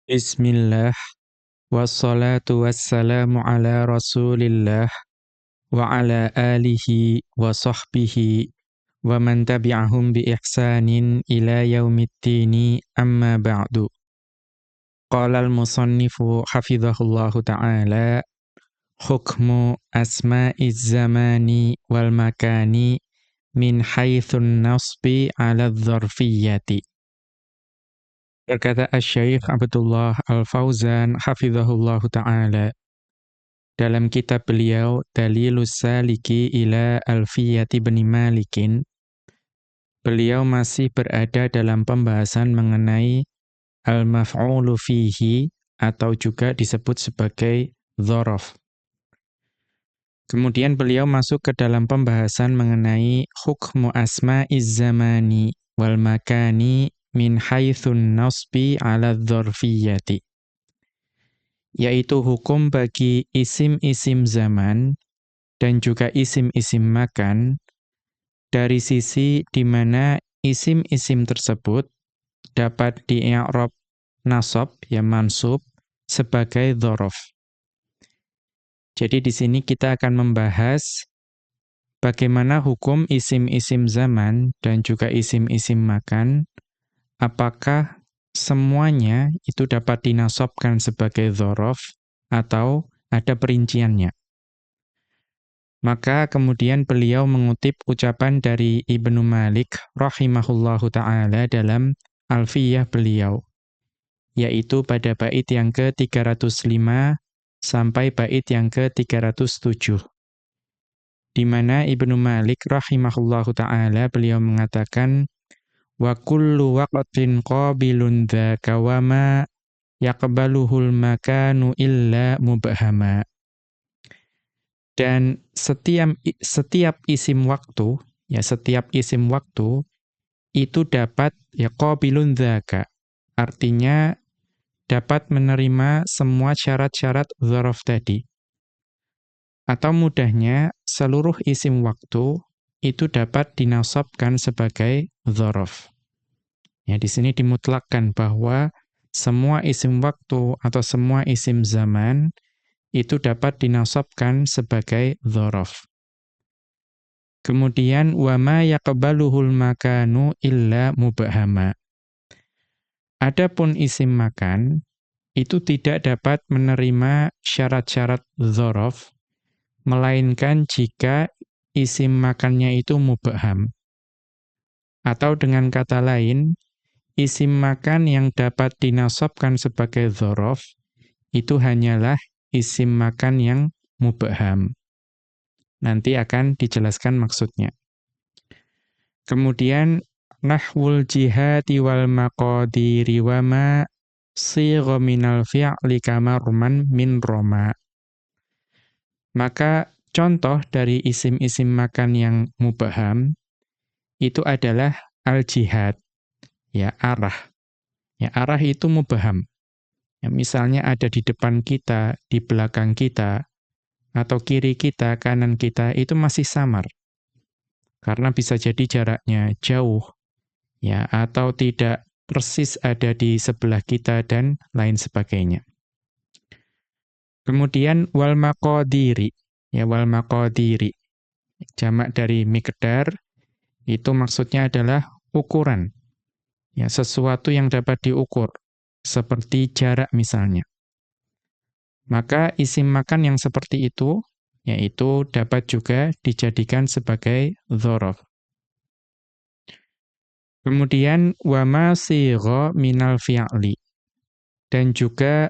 Bismillah, wassalatu wassalamu ala rasulillah, wa ala alihi wa sahbihi, wa man tabi'ahum bi ihsanin ila yaumiddini amma ba'du. Qala al-musannifu hafidhahullahu ta'ala, hukmu asma'iz zamani wal makani min haithun nasbi ala dzarfiyyati. Berkata Asy-Syaikh Abdullah Al-Fauzan hafizahullahu ta'ala dalam kitab beliau Dalilus Saliki ila Alfiyati bin Malikin, beliau masih berada dalam pembahasan mengenai al-maf'ulu fihi atau juga disebut sebagai dzaraf. Kemudian beliau masuk ke dalam pembahasan mengenai hukmu asma'iz zamani wal makani min haitsun nasbi ala dzarfiyyati, yaitu hukum bagi isim-isim zaman dan juga isim-isim makan dari sisi di mana isim-isim tersebut dapat di-i'rab nasab ya mansub sebagai dzaraf. Jadi di sini kita akan membahas bagaimana hukum isim-isim zaman dan juga isim-isim makan. Apakah semuanya itu dapat dinasabkan sebagai dzaraf atau ada perinciannya? Maka kemudian beliau mengutip ucapan dari Ibnu Malik rahimahullahu ta'ala dalam Alfiyah beliau, yaitu pada bait yang ke-305 sampai bait yang ke-307. Di mana Ibnu Malik rahimahullahu ta'ala beliau mengatakan, wa kullu waqtin qabilun dzaka wa ma yaqbaluhul makanu illa mubhama. Dan setiap isim waktu, ya setiap isim waktu itu dapat ya qabilun dzaka. Artinya dapat menerima semua syarat-syarat dzaraf tadi. Atau mudahnya seluruh isim waktu itu dapat dinasabkan sebagai dzaraf. Ya, di sini dimutlakkan bahwa semua isim waktu atau semua isim zaman itu dapat dinasabkan sebagai dzaraf. Kemudian wa ma yaqbaluhul makanu illa mubhama. Adapun isim makan itu tidak dapat menerima syarat-syarat dzaraf melainkan jika isim makannya itu mubham. Atau dengan kata lain, isim makan yang dapat dinasabkan sebagai dzaraf itu hanyalah isim makan yang mubham. Nanti akan dijelaskan maksudnya. Kemudian nahwul jihati wal maqadiri wa ma sigha minal fi'li kamarman min roma. Maka contoh dari isim-isim makan yang mubham itu adalah al-jihad, ya arah. Ya arah itu mubham. Ya, misalnya ada di depan kita, di belakang kita, atau kiri kita, kanan kita, itu masih samar. Karena bisa jadi jaraknya jauh, ya, atau tidak persis ada di sebelah kita, dan lain sebagainya. Kemudian wal maqadiri, ya wal maqadiri, jamak dari miqdar, itu maksudnya adalah ukuran. Ya, sesuatu yang dapat diukur, seperti jarak misalnya. Maka isim makan yang seperti itu, yaitu dapat juga dijadikan sebagai dzaraf. Kemudian wa ma sigha minal fi'li. Dan juga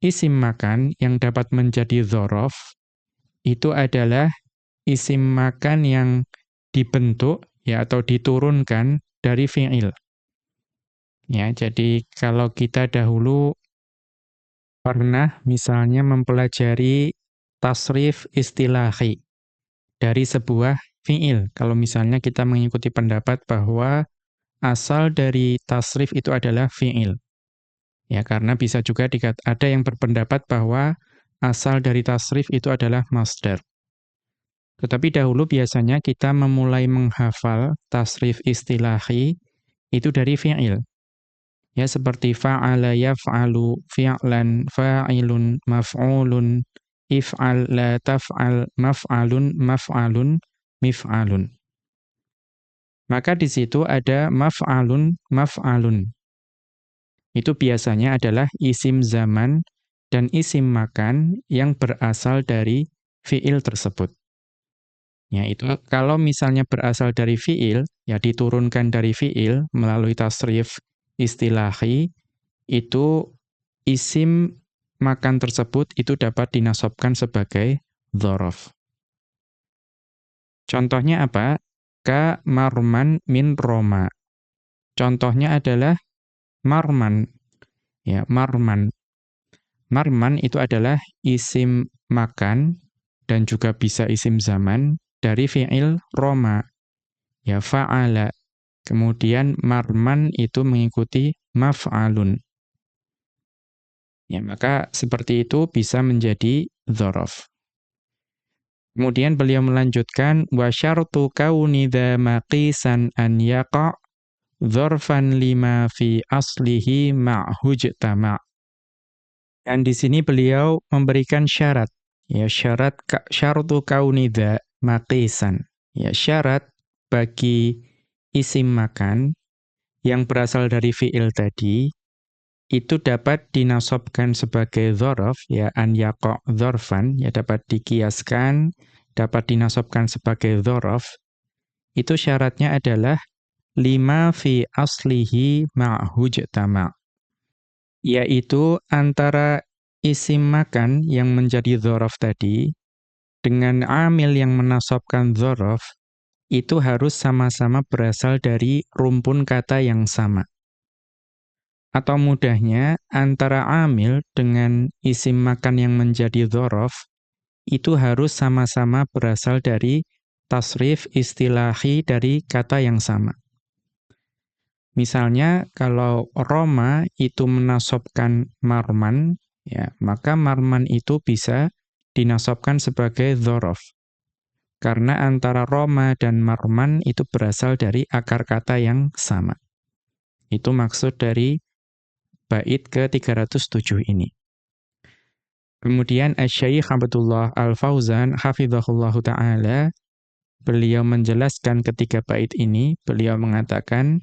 isim makan yang dapat menjadi dzaraf itu adalah isim makan yang dibentuk ya atau diturunkan dari fi'il. Ya, jadi kalau kita dahulu pernah misalnya mempelajari tasrif istilahi dari sebuah fi'il. Kalau misalnya kita mengikuti pendapat bahwa asal dari tasrif itu adalah fi'il. Ya, karena bisa juga ada yang berpendapat bahwa asal dari tasrif itu adalah masdar. Tetapi dahulu biasanya kita memulai menghafal tasrif istilahi itu dari fi'il. Ya seperti fa'ala yaf'alu fi'lan fa'ilun maf'ulun if'al la taf'al maf'alun maf'alun mif'alun. Maka di situ ada maf'alun maf'alun. Itu biasanya adalah isim zaman dan isim makan yang berasal dari fi'il tersebut. Ya, itu kalau misalnya berasal dari fi'il, ya diturunkan dari fi'il melalui tasrif istilahi, itu isim makan tersebut itu dapat dinasabkan sebagai dzaraf. Contohnya apa? Ka marman min Roma. Contohnya adalah marman. Ya, marman. Marman itu adalah isim makan dan juga bisa isim zaman dari fi'il Roma. Ya, fa'ala. Kemudian marman itu mengikuti maf'alun. Ya, maka seperti itu bisa menjadi dzaraf. Kemudian beliau melanjutkan wa syartu kauni dza maqisan an yaqa' dzarfan lima fi aslihi ma'hujtama'. Dan di sini beliau memberikan syarat. Ya, syartu kauni dza maqisan. Ya, syarat bagi isim makan yang berasal dari fi'il tadi itu dapat dinasabkan sebagai dzaraf, ya an yaqa' dzarfan, ya dapat dikiaskan, dapat dinasabkan sebagai dzaraf. Itu syaratnya adalah lima fi aslihi ma'hujtama', yaitu antara isim makan yang menjadi dzaraf tadi dengan amil yang menasabkan dzaraf itu harus sama-sama berasal dari rumpun kata yang sama. Atau mudahnya, antara amil dengan isim makan yang menjadi dzaraf, itu harus sama-sama berasal dari tasrif istilahi dari kata yang sama. Misalnya, kalau Roma itu menasabkan marman, ya, maka marman itu bisa dinasabkan sebagai dzaraf. Karena antara Roma dan marman itu berasal dari akar kata yang sama. Itu maksud dari bait ke-307 ini. Kemudian Asy-Syaikh Abdullah Al-Fauzan hafizahullahu taala beliau menjelaskan ketika bait ini, beliau mengatakan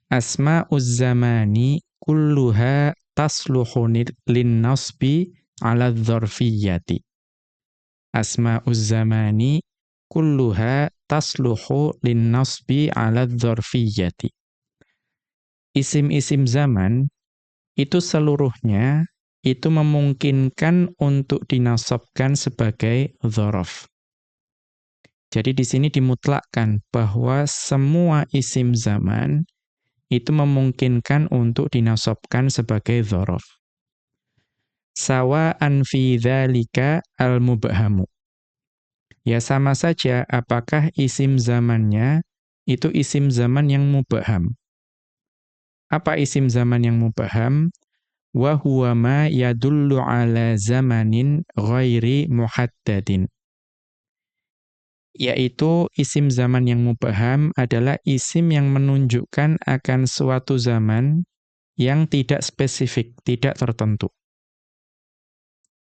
asma'uz zamani kulluha tasluhu lin-nasbi 'ala dzarfiyyati. Asma'uz zamani kulluha tasluhu lin-nasbi 'ala dzarfiyyati. Isim-isim zaman itu seluruhnya itu memungkinkan untuk dinasabkan sebagai dzaraf. Jadi di sini dimutlakkan bahwa semua isim zaman itu memungkinkan untuk dinasabkan sebagai dzaraf. Sawa'an fi dzalika al-mubhamu. Ya sama saja apakah isim zamannya itu isim zaman yang mubham. Apa isim zaman yang mubham? Wa huwa ma yadullu ala zamanin ghairi muhaddadin. Yaitu isim zaman yang mubham adalah isim yang menunjukkan akan suatu zaman yang tidak spesifik, tidak tertentu.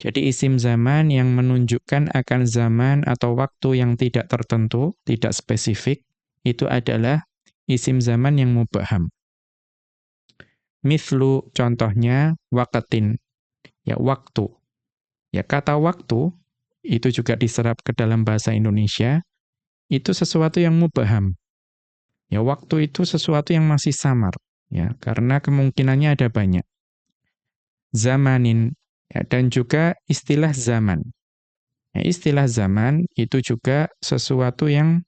Jadi isim zaman yang menunjukkan akan zaman atau waktu yang tidak tertentu, tidak spesifik, itu adalah isim zaman yang mubham. Mithlu contohnya waqtin, ya waktu. Ya kata waktu itu juga diserap ke dalam bahasa Indonesia, itu sesuatu yang mubham. Ya waktu itu sesuatu yang masih samar, ya karena kemungkinannya ada banyak. Zamanin, ya, dan juga istilah zaman. Ya, istilah zaman itu juga sesuatu yang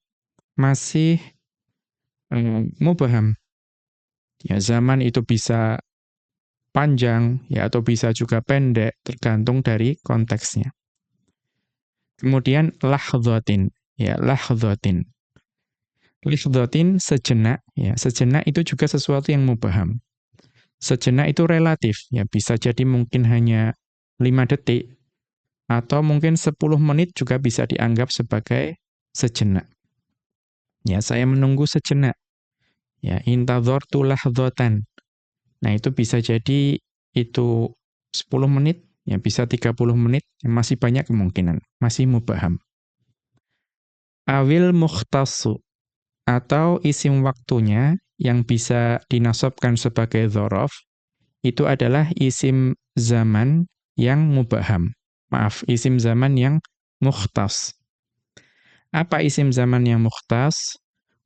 masih mubham. Ya zaman itu bisa panjang ya atau bisa juga pendek tergantung dari konteksnya. Kemudian lahdhatin, ya lahdhatin. Lahdhatin sejenak, ya sejenak itu juga sesuatu yang mubham. Sejenak itu relatif, ya bisa jadi mungkin hanya 5 detik atau mungkin 10 menit juga bisa dianggap sebagai sejenak. Ya saya menunggu sejenak. Ya intadhartu lahdhatan. Nah, itu bisa jadi itu 10 menit, ya bisa 30 menit, ya masih banyak kemungkinan, masih mubaham. Awil mukhtassu, atau isim waktunya yang bisa dinasabkan sebagai dzaraf, itu adalah isim zaman yang mubaham. Maaf, isim zaman yang mukhtas. Apa isim zaman yang mukhtas?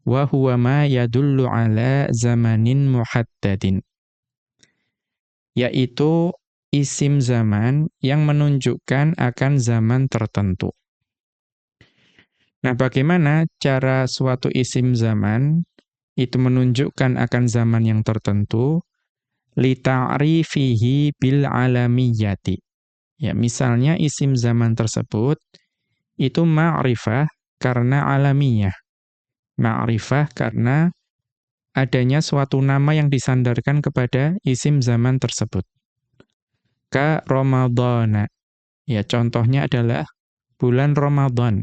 Wa huwa ma yadullu ala zamanin muhaddadin. Yaitu isim zaman yang menunjukkan akan zaman tertentu. Nah, bagaimana cara suatu isim zaman itu menunjukkan akan zaman yang tertentu? Lita'rifihi bil alamiyati. Ya, misalnya isim zaman tersebut itu ma'rifah karena alamiyah. Ma'rifah karena adanya suatu nama yang disandarkan kepada isim zaman tersebut. Ka Ramadhana. Ya, contohnya adalah bulan Ramadan.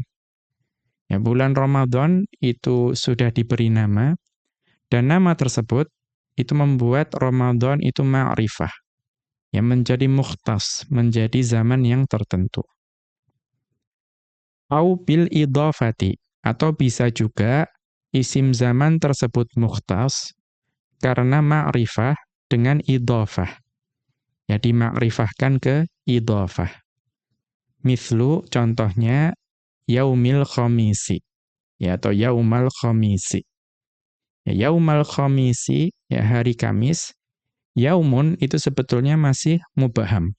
Ya, bulan Ramadan itu sudah diberi nama, dan nama tersebut itu membuat Ramadan itu ma'rifah. Yang menjadi mukhtas, menjadi zaman yang tertentu. Au bil idhafati, atau bisa juga isim zaman tersebut mukhtas karena ma'rifah dengan idhafah. Ya, dimakrifahkan ke idhafah. Mithlu, contohnya, yaumil khamisi, ya, atau yaumal khamisi. Ya, yaumal khamisi, ya, hari Kamis. Yaumun itu sebetulnya masih mubaham.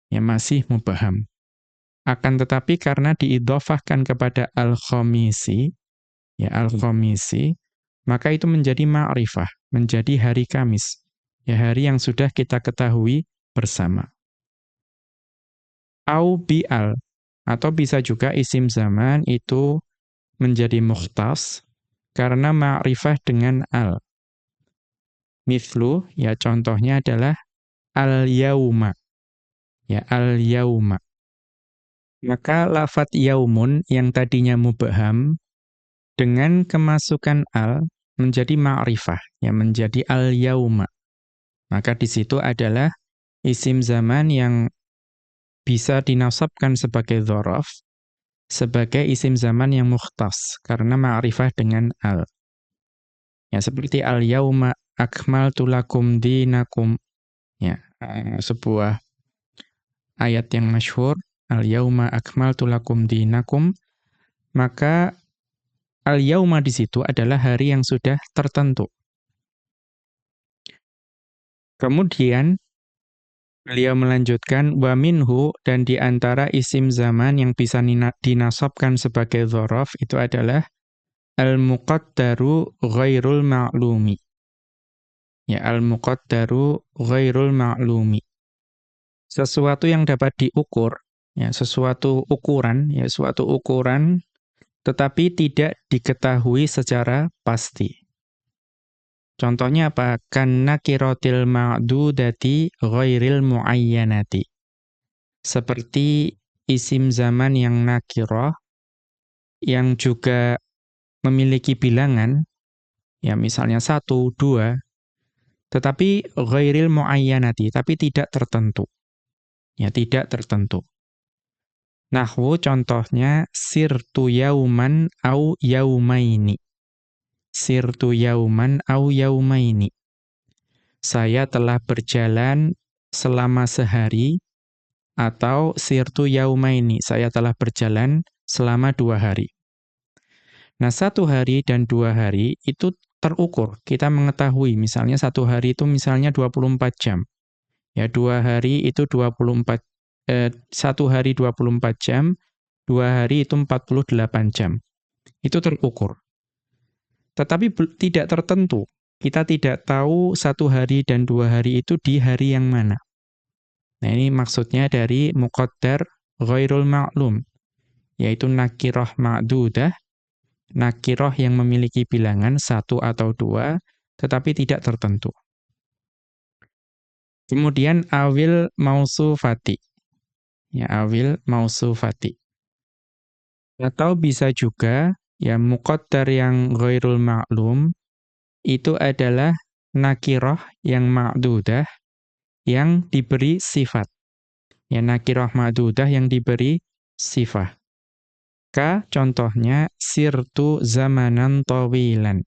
Ya, masih mubaham. Akan tetapi karena diidhafahkan kepada al-khamisi, ya, al-khamisi, maka itu menjadi ma'rifah, menjadi hari Kamis. Ya, hari yang sudah kita ketahui bersama. Au bi'al, atau bisa juga isim zaman itu menjadi mukhtas karena ma'rifah dengan al. Mithlu, ya, contohnya adalah al-yauma. Ya, al-yauma. Maka lafadz yaumun yang tadinya mubham dengan kemasukan al menjadi ma'rifah, ya, menjadi al-yauma. Maka di situ adalah isim zaman yang bisa dinasabkan sebagai dzaraf, sebagai isim zaman yang mukhtas karena ma'rifah dengan al. Ya, seperti al-yauma akmaltu lakum dinakum. Ya, sebuah ayat yang masyhur, al-yauma akmaltu lakum dinakum, maka al-yauma di situ adalah hari yang sudah tertentu. Kemudian beliau melanjutkan wa minhu, dan di antara isim zaman yang bisa dinasabkan sebagai dzaraf itu adalah al-muqaddaru ghairul ma'lumi. Ya, al-muqaddaru ghairul ma'lumi. Sesuatu yang dapat diukur, ya, sesuatu ukuran, ya, suatu ukuran tetapi tidak diketahui secara pasti. Contohnya apa? Kannakiratil ma'dudati ghairil muayyanati. Seperti isim zaman yang nakirah, yang juga memiliki bilangan, ya, misalnya 1, 2, tetapi ghairil muayyanati, tapi tidak tertentu. Ya, tidak tertentu. Nahwu contohnya sirtu yauman au yaumaini. Sirtu yauman au yaumaini. Saya telah berjalan selama sehari, atau sirtu yaumaini, saya telah berjalan selama 2 hari. Nah, 1 hari dan 2 hari itu terukur. Kita mengetahui misalnya 1 hari itu misalnya 24 jam. Ya, 2 hari itu 1 hari 24 jam, 2 hari itu 48 jam. Itu terukur. Tetapi tidak tertentu. Kita tidak tahu 1 hari dan 2 hari itu di hari yang mana. Nah, ini maksudnya dari muqaddar ghairul ma'lum, yaitu nakirah ma'dudah, nakirah yang memiliki bilangan 1 atau 2, tetapi tidak tertentu. Kemudian awil mausufati. Ya, awil mausufati. Atau bisa juga, ya, muqaddar yang ghairul ma'lum itu adalah nakirah yang ma'dudah yang diberi sifat. Ya, nakirah ma'dudah yang diberi sifat. Contohnya sirtu zamanan tawilan.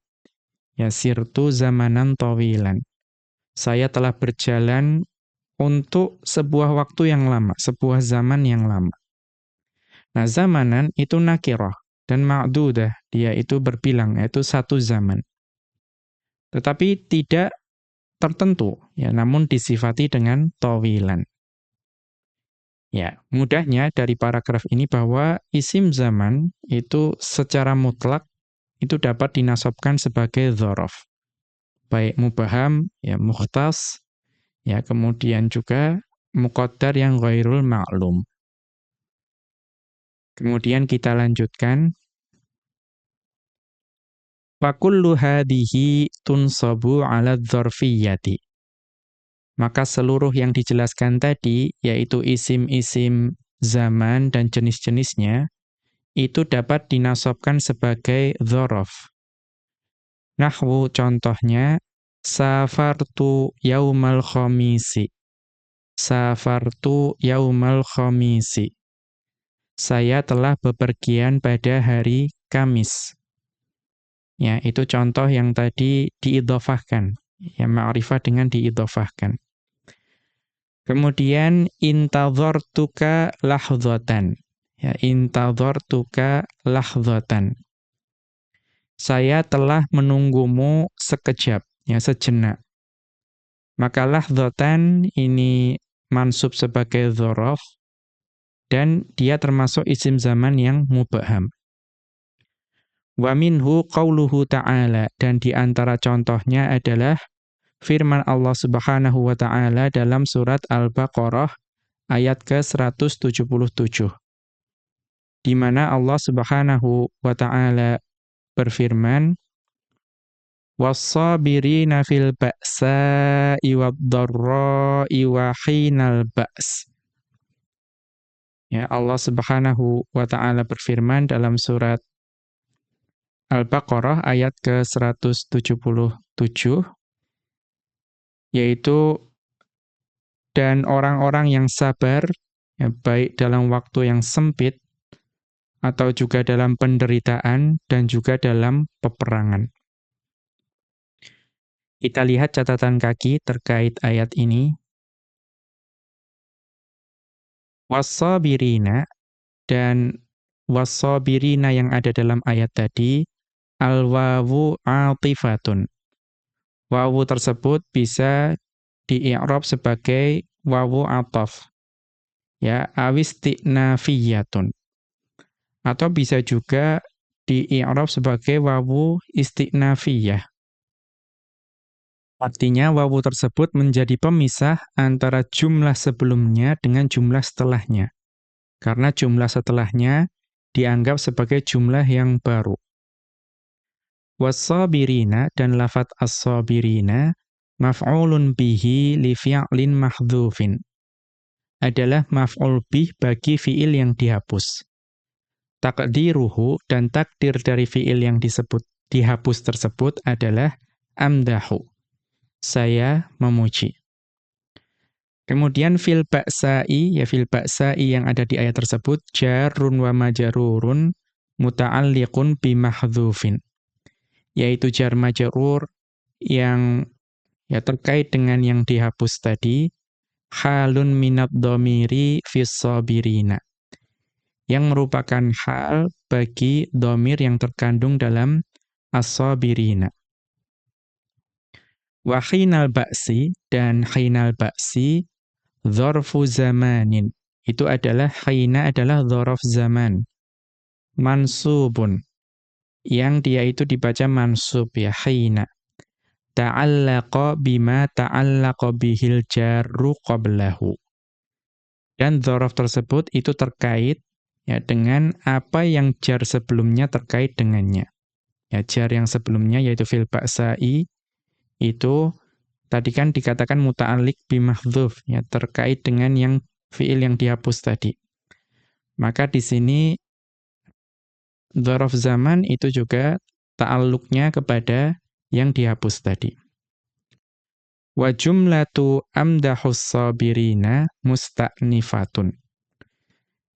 Ya, sirtu zamanan tawilan. Saya telah berjalan untuk sebuah waktu yang lama, sebuah zaman yang lama. Nah, zamanan itu nakirah dan ma'dudah, dia itu berbilang, yaitu satu zaman. Tetapi tidak tertentu, ya, namun disifati dengan tawilan. Ya, mudahnya dari paragraf ini bahwa isim zaman itu secara mutlak itu dapat dinasabkan sebagai dzaraf. Baik mubaham, ya mukhtas, ya kemudian juga muqaddar yang ghairul ma'lum. Kemudian kita lanjutkan. Wa kullu hadhihi tunsabu 'ala dzarfiyyati. Maka seluruh yang dijelaskan tadi, yaitu isim-isim zaman dan jenis-jenisnya, itu dapat dinasabkan sebagai dzaraf. Nahwu contohnya, safartu yaumal khamisi. Safartu yaumal khamisi. Saya telah bepergian pada hari Kamis. Ya, itu contoh yang tadi diidhofahkan. Ya, ma'rifah dengan diidhofahkan. Kemudian intadhartuka lahdhatan. Ya, intadhartuka lahdhatan. Saya telah menunggumu sekejap, ya sejenak. Maka lahdhatan ini mansub sebagai dzaraf dan dia termasuk isim zaman yang mubham. Wa minhu qauluhu ta'ala, dan di antara contohnya adalah firman Allah Subhanahu wa taala dalam surat Al-Baqarah ayat ke-177. Di mana Allah Subhanahu wa taala berfirman, was-sabirina fil ba'sa'i wad-dharra'i wa hinal ba's. Ya, Allah Subhanahu wa taala berfirman dalam surat Al-Baqarah ayat ke-177, yaitu dan orang-orang yang sabar, ya, baik dalam waktu yang sempit atau juga dalam penderitaan dan juga dalam peperangan. Kita lihat catatan kaki terkait ayat ini. Was-sabirina, dan was-sabirina yang ada dalam ayat tadi, al-wawu atifatun. Wawu tersebut bisa di-i'rab sebagai wawu ataf. Ya, awisti'nafiyatun. Atau bisa juga di-i'rab sebagai wawu isti'nafiyah. Artinya wawu tersebut menjadi pemisah antara jumlah sebelumnya dengan jumlah setelahnya. Karena jumlah setelahnya dianggap sebagai jumlah yang baru. Was-sabirina, dan lafadz as-sabirina maf'ulun bihi li fi'lin mahdhufin. Adalah maf'ul bih bagi fi'il yang dihapus. Taqdiruhu, dan takdir dari fi'il yang disebut dihapus tersebut adalah amdahu. Saya memuji. Kemudian fil ba'sa'i, ya fil ba'sa'i yang ada di ayat tersebut, jarrun wa majrurun muta'alliqun bi mahdhufin. Yaitu jar majrur yang ya terkait dengan yang dihapus tadi, halun minad dhamiri fis sabirina. Yang merupakan hal bagi dhamir yang terkandung dalam as-sabirina. Wa hinal ba'si, dan hinal ba'si dzarfu zamanin. Itu adalah hina adalah dzaraf zaman. Mansubun, yang dia itu dibaca mansub, ya hina. Ta'allaqa bima ta'allaqa bihil jarru qablahu. Dan dzaraf tersebut itu terkait ya dengan apa yang jar sebelumnya terkait dengannya. Ya, jar yang sebelumnya yaitu fil ba'sa'i itu tadi kan dikatakan muta'alliq bimahdhuf, ya terkait dengan yang fiil yang dihapus tadi. Maka di sini dzaraf zaman itu juga ta'alluqnya kepada yang dihapus tadi. Wa jumlatu amdahus sabirina musta'nifatun.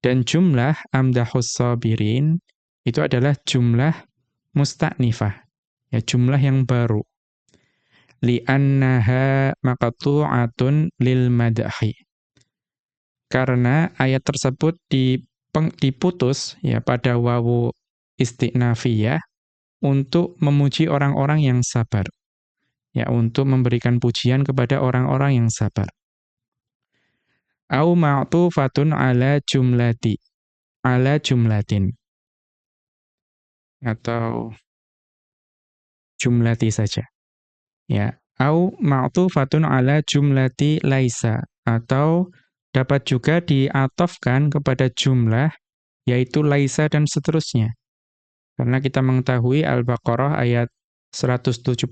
Dan jumlah amdahus sabirin itu adalah jumlah musta'nifah. Ya, jumlah yang baru. Li'annaha maqtu'atun lil madahi. Karena ayat tersebut diputus ya pada wawu isti'nafiyah untuk memuji orang-orang yang sabar. Ya, untuk memberikan pujian kepada orang-orang yang sabar. Au ma'tufatun ala jumlatin. Atau jumlati saja. Ya, au ma'tufatun ala jumlati laisa, atau dapat juga diatofkan kepada jumlah yaitu laisa dan seterusnya. Karena kita mengetahui Al-Baqarah ayat 177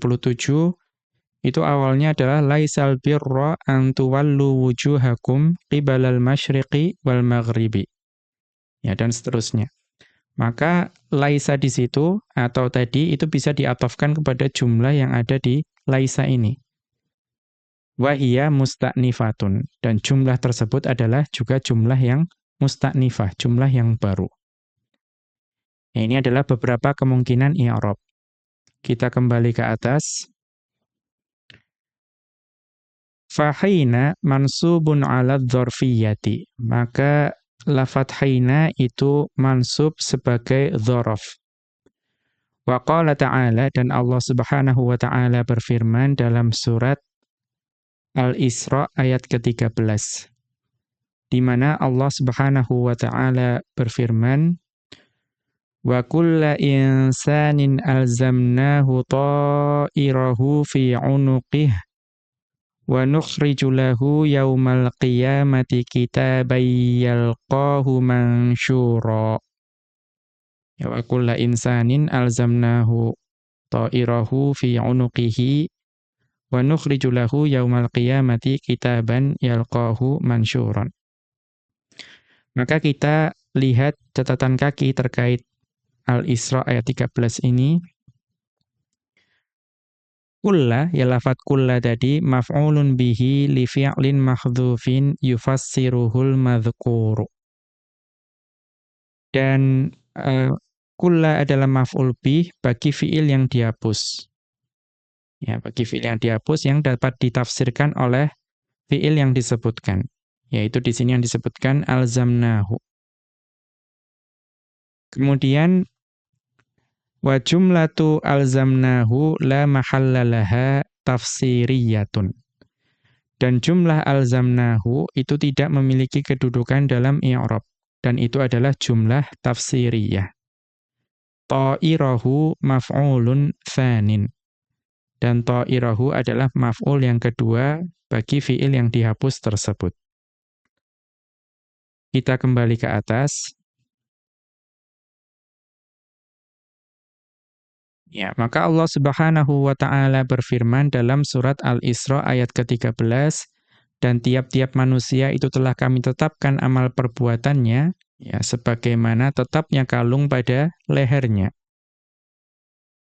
itu awalnya adalah laisal birra an tuwallu wujuhakum qibalal masyriqi wal maghribi. Ya, dan seterusnya. Maka laisa di situ atau tadi itu bisa diatofkan kepada jumlah yang ada di laisa ini. Wa hiya musta'nifatun, dan jumlah tersebut adalah juga jumlah yang musta'nifah, jumlah yang baru. Ya, ini adalah beberapa kemungkinan i'rab. Kita kembali ke atas. Fahina mansubun 'ala dzarfiyyati. Maka lafadz haina itu mansub sebagai dzaraf. Wa qala ta'ala, dan Allah Subhanahu wa ta'ala berfirman dalam surat Al-Isra ayat ke-13. Di mana Allah Subhanahu wa ta'ala berfirman, wa kulla insanin alzamnahu ta'irahu fi 'unuqihi wa nukhriju lahu yaumal qiyamati kitaban yalqahu mansyura. Ya, wa kulla insanin alzamnahu ta'irahu fi 'unuqihi wa nukhriju lahu yaumal qiyamati kitaban yalqahu mansyuran. Maka kita lihat catatan kaki terkait Al-Isra ayat 13 ini. Kulla, ya lafadz kulla tadi, maf'ulun bihi li fi'lin mahdhufin yufassiruhul madhkuru. Dan kulla adalah maf'ul bih bagi fi'il yang dihapus. Ya, bagi fi'il yang dihapus yang dapat ditafsirkan oleh fi'il yang disebutkan. Yaitu di sini yang disebutkan alzamnahu. Kemudian wa jumlatu alzamnahu la mahalla laha tafsiriyatun. Dan jumlah alzamnahu itu tidak memiliki kedudukan dalam i'rab, dan itu adalah jumlah tafsiriyah. Ta'irahu maf'ulun tsanin. Dan ta'irahu adalah maf'ul yang kedua bagi fi'il yang dihapus tersebut. Kita kembali ke atas. Ya, maka Allah Subhanahu wa ta'ala berfirman dalam surat Al-Isra ayat ke-13, dan tiap-tiap manusia itu telah kami tetapkan amal perbuatannya, ya, sebagaimana tetapnya kalung pada lehernya.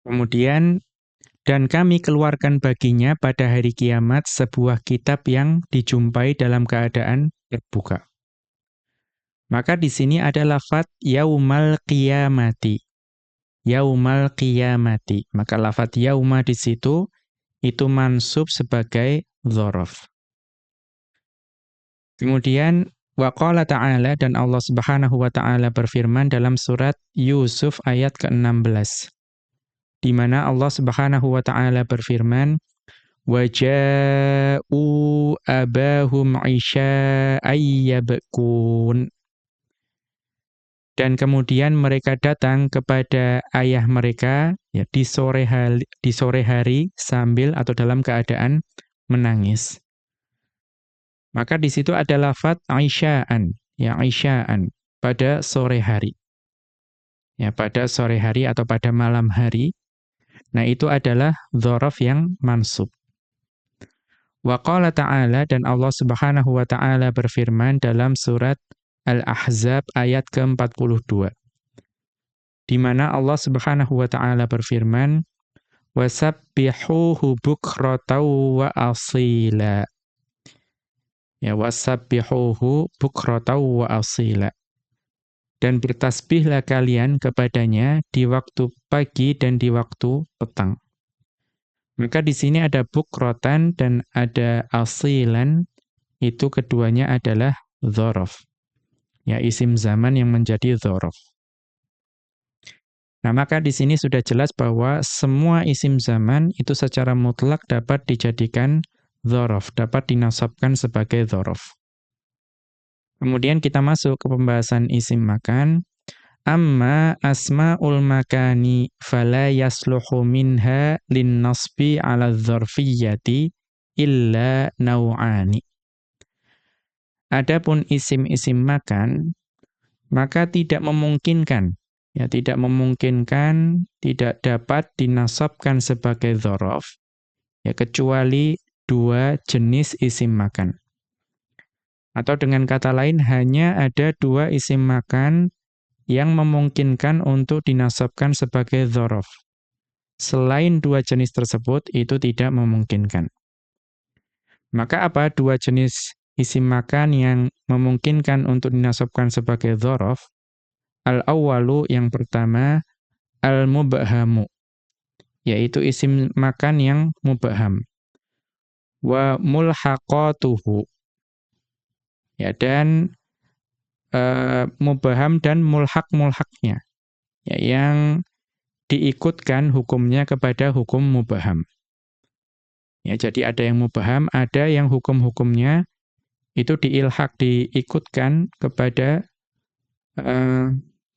Kemudian, dan kami keluarkan baginya pada hari kiamat sebuah kitab yang dijumpai dalam keadaan terbuka. Maka di sini ada lafadz yaumal qiyamati. Yaumal qiyamati. Maka lafadz yauma di situ itu mansub sebagai dzaraf. Kemudian wa qala ta'ala, dan Allah Subhanahu wa ta'ala berfirman dalam surat Yusuf ayat ke-16. Di mana Allah Subhanahu wa ta'ala berfirman, wa ja'u abahum 'isha'an yabkun. Dan kemudian mereka datang kepada ayah mereka ya, di sore hari sambil atau dalam keadaan menangis. Maka di situ ada lafadz aisya'an, ya aisya'an, pada sore hari. Ya, pada sore hari atau pada malam hari. Nah, itu adalah dzaraf yang mansub. Wa qala ta'ala, dan Allah Subhanahu wa ta'ala berfirman dalam surat Al-Ahzab ayat ke-42. Di mana Allah Subhanahu wa ta'ala berfirman, Wasabbihuhu bukratan wa asila. Ya, wasabbihuhu bukratan wa asila. Dan bertasbihlah kalian kepadanya di waktu pagi dan di waktu petang. Maka di sini ada bukratan dan ada asilan, itu keduanya adalah dzaraf. Ya, isim zaman yang menjadi dzaraf. Nah, maka di sini sudah jelas bahwa semua isim zaman itu secara mutlak dapat dijadikan dzaraf, dapat dinasabkan sebagai dzaraf. Kemudian kita masuk ke pembahasan isim makan. Amma asma'ul makani fala yasluhu minha linnasbi 'ala dzarfiyyati illa naw'ani. Adapun isim-isim makan, maka tidak memungkinkan, ya tidak memungkinkan, tidak dapat dinasabkan sebagai dzaraf, ya kecuali dua jenis isim makan. Atau dengan kata lain, hanya ada dua isim makan yang memungkinkan untuk dinasabkan sebagai dzaraf. Selain dua jenis tersebut, itu tidak memungkinkan. Maka apa dua jenis isim makan yang memungkinkan untuk dinasabkan sebagai dzaraf? Al-awwalu, yang pertama, al-mubhamu, yaitu isim makan yang mubham. Wa mulhaqatuhu, ya, dan mubham dan mulhaq-mulhaqnya, ya, yang diikutkan hukumnya kepada hukum mubham. Ya, jadi ada yang mubham, ada yang hukum-hukumnya itu diilhaq, diikutkan kepada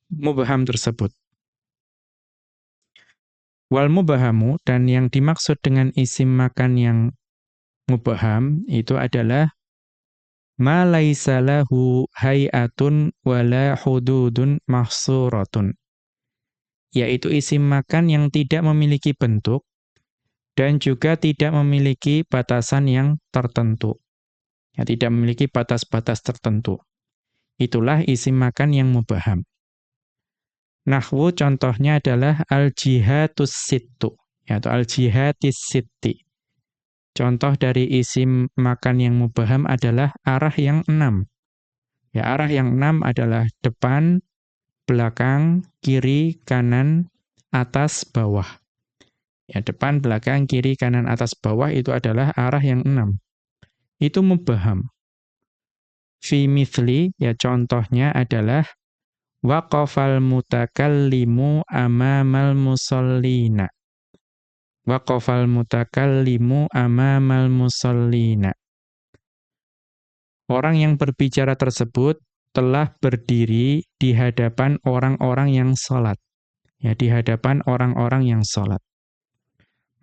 mubham tersebut. Wal mubhamu, dan yang dimaksud dengan isim makan yang mubham itu adalah ma laisa lahu hay'atun wala hududun mahsuratun, yaitu isim makan yang tidak memiliki bentuk dan juga tidak memiliki batasan yang tertentu. Ya, tidak memiliki batas-batas tertentu. Itulah isim makan yang mubham. Nahwu contohnya adalah al-jihatus sittu, atau al-jihatis sitti. Contoh dari isim makan yang mubham adalah arah yang 6. Ya, arah yang 6 adalah depan, belakang, kiri, kanan, atas, bawah. Ya, depan, belakang, kiri, kanan, atas, bawah itu adalah arah yang 6. Itu mubham. Fi mithli, ya contohnya adalah waqafal mutakallimu amamal musallina. Waqafal mutakallimu amamal musallina. Orang yang berbicara tersebut telah berdiri di hadapan orang-orang yang sholat. Ya, di hadapan orang-orang yang sholat.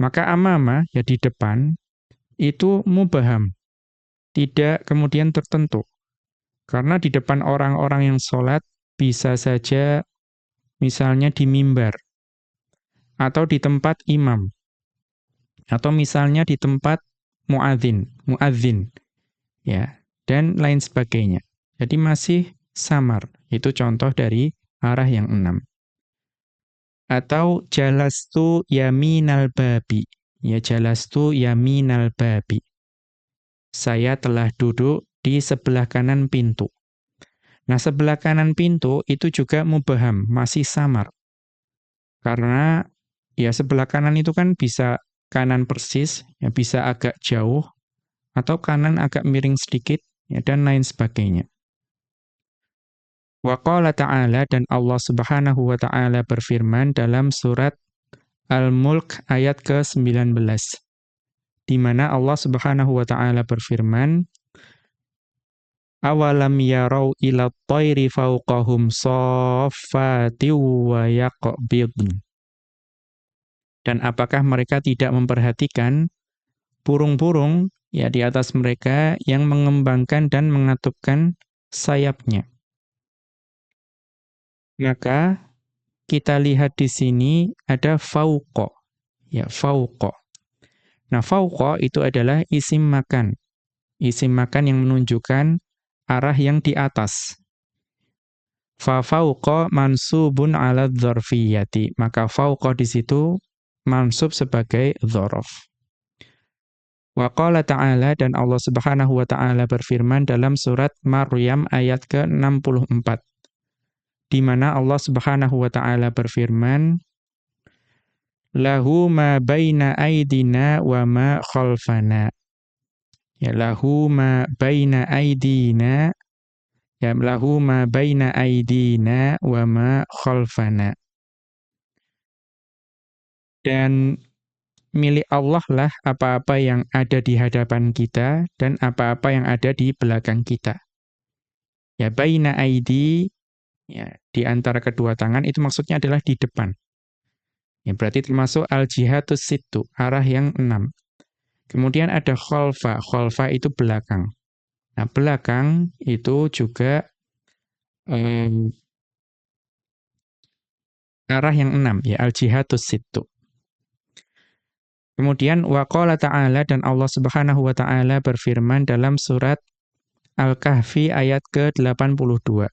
Maka amama, ya di depan, itu mubham. Tidak kemudian tertentu. Karena di depan orang-orang yang sholat, bisa saja misalnya di mimbar, atau di tempat imam, atau misalnya di tempat muadzin, ya, dan lain sebagainya. Jadi masih samar. Itu contoh dari arah yang 6. Atau jalastu yaminal babi. Ya, jalastu yaminal babi. Saya telah duduk di sebelah kanan pintu. Nah, sebelah kanan pintu itu juga mubham, masih samar. Karena ya sebelah kanan itu kan bisa kanan persis, ya bisa agak jauh, atau kanan agak miring sedikit, ya, dan lain sebagainya. Wa qala ta'ala, dan Allah Subhanahu wa ta'ala berfirman dalam surat Al-Mulk ayat ke-19, di mana Allah Subhanahu wa ta'ala berfirman, awalam yarau ila thairi fawqahum saffati wa yaqbidun. Dan apakah mereka tidak memperhatikan burung-burung ya di atas mereka yang mengembangkan dan mengatupkan sayapnya. Maka kita lihat di sini ada fauqa. Ya, fauqa. Nah, fauqa itu adalah isim makan. Isim makan yang menunjukkan arah yang di atas. Fa fauqa mansubun 'ala dzarfiyyati. Maka fauqa di situ mansub sebagai dzaraf. Wa qala ta'ala, dan Allah Subhanahu wa taala berfirman dalam surat Maryam ayat ke-64, di mana Allah Subhanahu wa taala berfirman, lahu ma baina aydina wa ma khalfana. Ya, lahu ma baina aydina, ya, lahu ma baina aydina wa ma khalfana. Dan milik Allah lah apa-apa yang ada di hadapan kita dan apa-apa yang ada di belakang kita. Ya, baina aidi, ya, di antara kedua tangan itu maksudnya adalah di depan. Ya, berarti termasuk al-jihatus sittu, arah yang 6. Kemudian ada khalfa, khalfa itu belakang. Nah, belakang itu juga arah yang 6, ya, al-jihatus sittu. Kemudian wa qala ta'ala, dan Allah Subhanahu wa taala berfirman dalam surat Al-Kahfi ayat ke-82,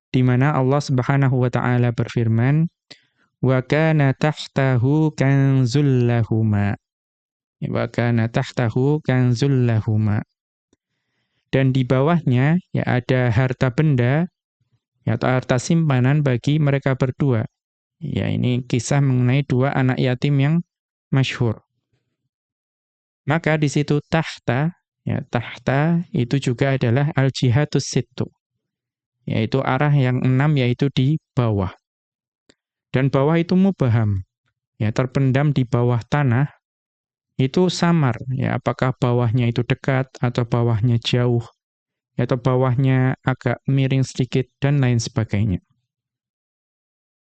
di mana Allah Subhanahu wa taala berfirman, wa kana tahtahu kanzul lahuma. Wa kana tahtahu kanzul lahuma. Dan di bawahnya ya ada harta benda, ya, atau harta simpanan bagi mereka berdua. Ya, ini kisah mengenai dua anak yatim yang masyhur. Maka di situ tahta, ya, tahta itu juga adalah al-jihatus sittu, yaitu arah yang 6, yaitu di bawah. Dan bawah itu mubham, ya, terpendam di bawah tanah, itu samar, ya, apakah bawahnya itu dekat atau bawahnya jauh, atau bawahnya agak miring sedikit dan lain sebagainya.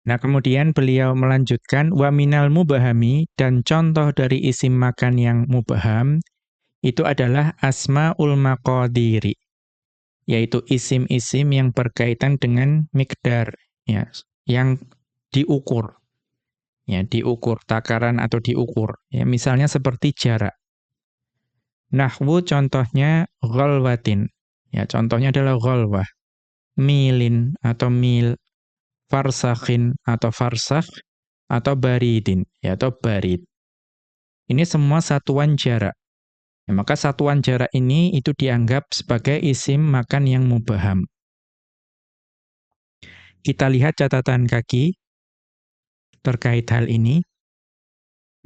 Nah, kemudian beliau melanjutkan wa minal mubhami, dan contoh dari isim makan yang mubham itu adalah asmaul maqadiri, yaitu isim-isim yang berkaitan dengan miqdar, ya, yang diukur. Ya, diukur, takaran atau diukur. Ya, misalnya seperti jarak. Nahwu contohnya ghalwatin. Ya, contohnya adalah ghalwah. Milin atau mil, farsakhin atau farsakh, atau baridin, ya, atau barid. Ini semua satuan jarak. Ya, maka satuan jarak ini itu dianggap sebagai isim makan yang mubham. Kita lihat catatan kaki terkait hal ini.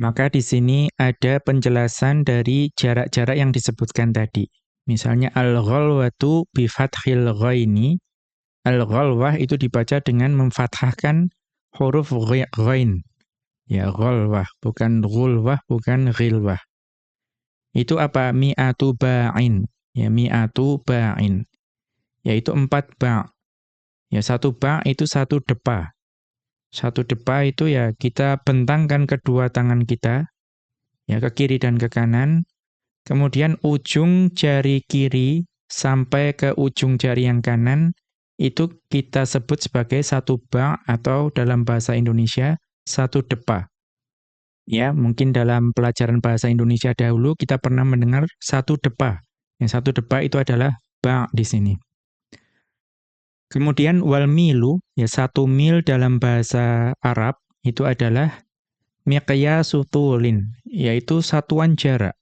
Maka di sini ada penjelasan dari jarak-jarak yang disebutkan tadi. Misalnya al-ghalwatu bi fathil ghaini. Al-ghalwah itu dibaca dengan memfathahkan huruf ghain. Ya, ghalwah, bukan ghulwah, bukan ghilwah. Itu apa? Mi'atu ba'in. Ya, mi'atu ba'in. Yaitu 4 ba'. Ya, 1 ba' itu 1 depa. 1 depa itu ya kita bentangkan kedua tangan kita, ya, ke kiri dan ke kanan. Kemudian ujung jari kiri sampai ke ujung jari yang kanan itu kita sebut sebagai 1 ba', atau dalam bahasa Indonesia 1 depa. Ya, mungkin dalam pelajaran bahasa Indonesia dahulu kita pernah mendengar 1 depa. Yang 1 depa itu adalah ba' di sini. Kemudian wal milu, ya, 1 mil dalam bahasa Arab itu adalah miqyasu tulin, yaitu satuan jarak.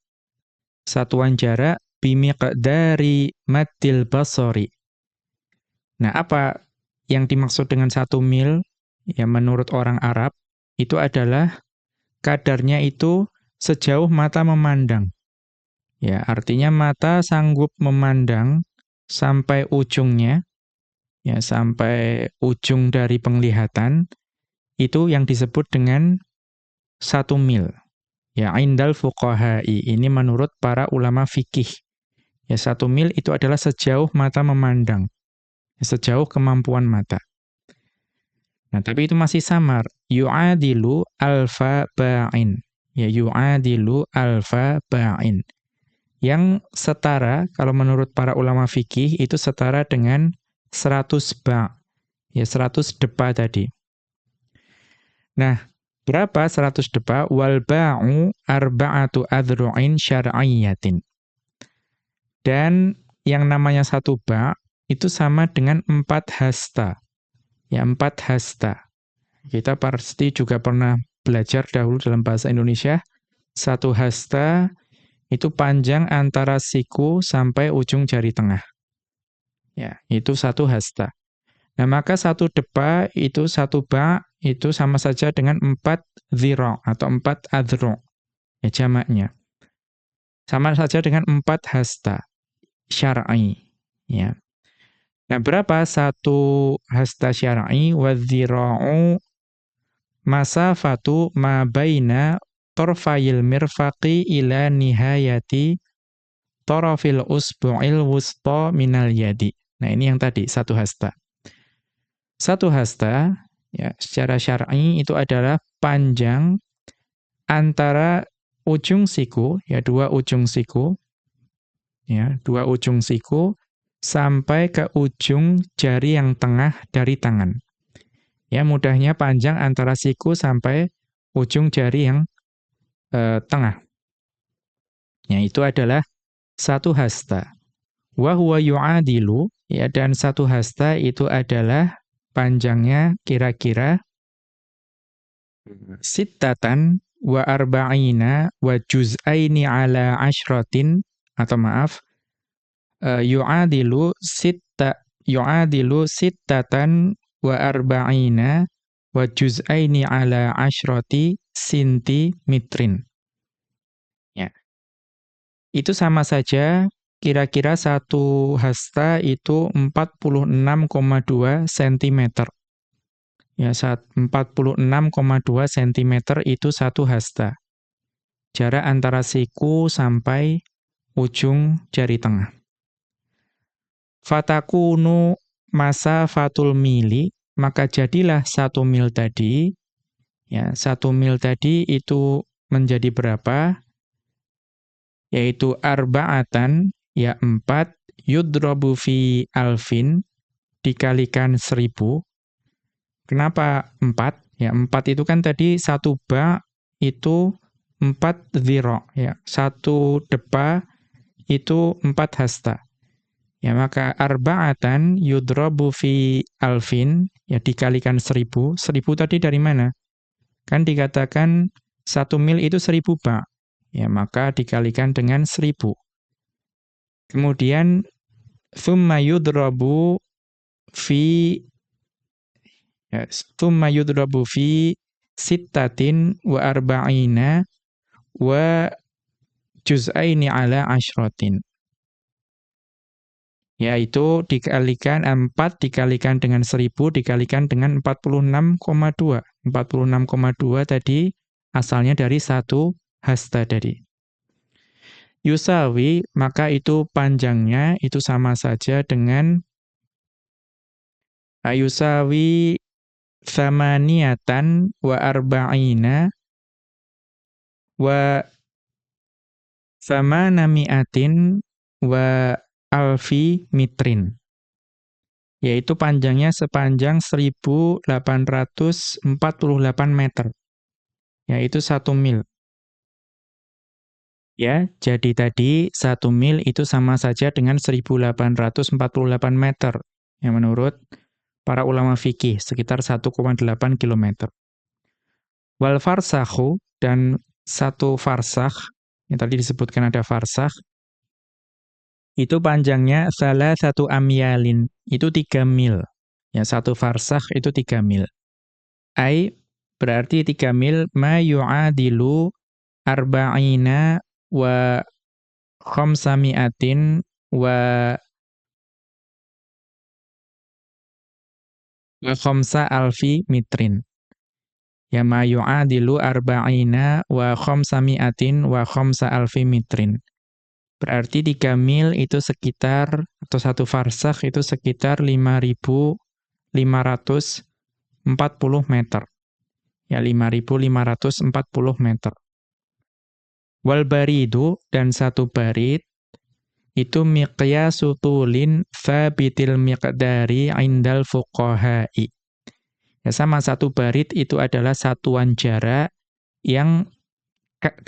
Satuan jarak bimiqdari maddil basari. Nah, apa yang dimaksud dengan 1 mil? Ya, menurut orang Arab itu adalah kadarnya itu sejauh mata memandang. Ya, artinya mata sanggup memandang sampai ujungnya, ya, sampai ujung dari penglihatan, itu yang disebut dengan 1 mil. Ya, indal fuqaha'i, ini menurut para ulama fikih. Ya, 1 mil itu adalah sejauh mata memandang, sejauh kemampuan mata. Nah, tapi itu masih samar. Yu'adilu alfa ba'in. Ya, yu'adilu alfa ba'in. Yang setara, kalau menurut para ulama fikih, itu setara dengan 100 ba'. Ya, 100 depa tadi. Nah, berapa 100 depa? Wal ba'u arba'atu adhru'in syar'iyyatin. Dan yang namanya 1 ba' itu sama dengan 4 hasta. Ya, 4 hasta. Kita pasti juga pernah belajar dahulu dalam bahasa Indonesia, satu hasta itu panjang antara siku sampai ujung jari tengah. Ya, itu satu hasta. Nah, maka satu depa itu satu ba itu sama saja dengan 4 dhira atau 4 adhro. Ya, jamaknya. Sama saja dengan 4 hasta syar'i. Ya. Nah, berapa satu hasta syar'i? Wadh-dhira'u masafatu ma baina torfayil mirfaqi ila nihayati torofil usbu'il wusta minal yadi. Nah, ini yang tadi, satu hasta. Satu hasta, ya, secara syar'i itu adalah panjang antara ujung siku, ya, dua ujung siku, ya, dua ujung siku, sampai ke ujung jari yang tengah dari tangan. Ya, mudahnya panjang antara siku sampai ujung jari yang tengah. Ya, itu adalah satu hasta. Wa huwa yu'adilu, ya, dan satu hasta itu adalah panjangnya kira-kira sittatan wa arba'ina wa juz'aini ala ashratin, atau maaf, yu'adilu sittatan wa arba'ina wa juz'aini ala ashrati sentimetrin. Ya. Itu sama saja kira-kira satu hasta itu 46,2 cm. Ya, 46,2 cm itu satu hasta. Jarak antara siku sampai ujung jari tengah. Fatakunu masafatul mili, maka jadilah 1 mil tadi. Ya, 1 mil tadi itu menjadi berapa? Yaitu arba'atan, ya 4, yudrabu fi alfin, dikalikan 1000. Kenapa 4? Ya, 4 itu kan tadi satu ba itu 4 dhira, ya. Satu depa itu 4 hasta. Ya, maka arba'atan yudrabu fi alfin, ya, dikalikan 1000. 1000 tadi dari mana? Kan dikatakan 1 mil itu 1000 ba. Ya, maka dikalikan dengan 1000. Kemudian thumma yudrabu fi, ya, thumma yudrabu fi sittatin wa arba'ina wa juz'aini ala ashratin. Yaitu dikalikan 4 dikalikan dengan 1000 dikalikan dengan 46,2. 46,2 tadi asalnya dari satu hasta tadi. Yusawi, maka itu panjangnya itu sama saja dengan yusawi thamaniyatan wa arba'ina wa thamanami'atin wa alfi mitrin. Yaitu panjangnya sepanjang 1848 meter. Yaitu 1 mil. Ya, jadi tadi 1 mil itu sama saja dengan 1848 meter. Yang menurut para ulama fikih, sekitar 1,8 kilometer. Wal farsakhu, dan satu farsakh, yang tadi disebutkan ada farsakh, itu panjangnya salah satu amyalin, itu 3 mil. Ya, satu farsakh itu 3 mil. Ai, berarti 3 mil, ma yu'adilu arba'ina wa khamsami'atin wa khamsa alfi mitrin. Ya, ma yu'adilu arba'ina wa khamsami'atin wa khamsa alfi mitrin. Berarti 3 mil itu sekitar, atau satu farsakh itu sekitar 5.540 meter. Ya, 5.540 meter. Wal baridu, dan satu barid, itu miqyasu tulin thabitil miqdari indal fuqaha'i. Ya, sama, satu barid itu adalah satuan jarak yang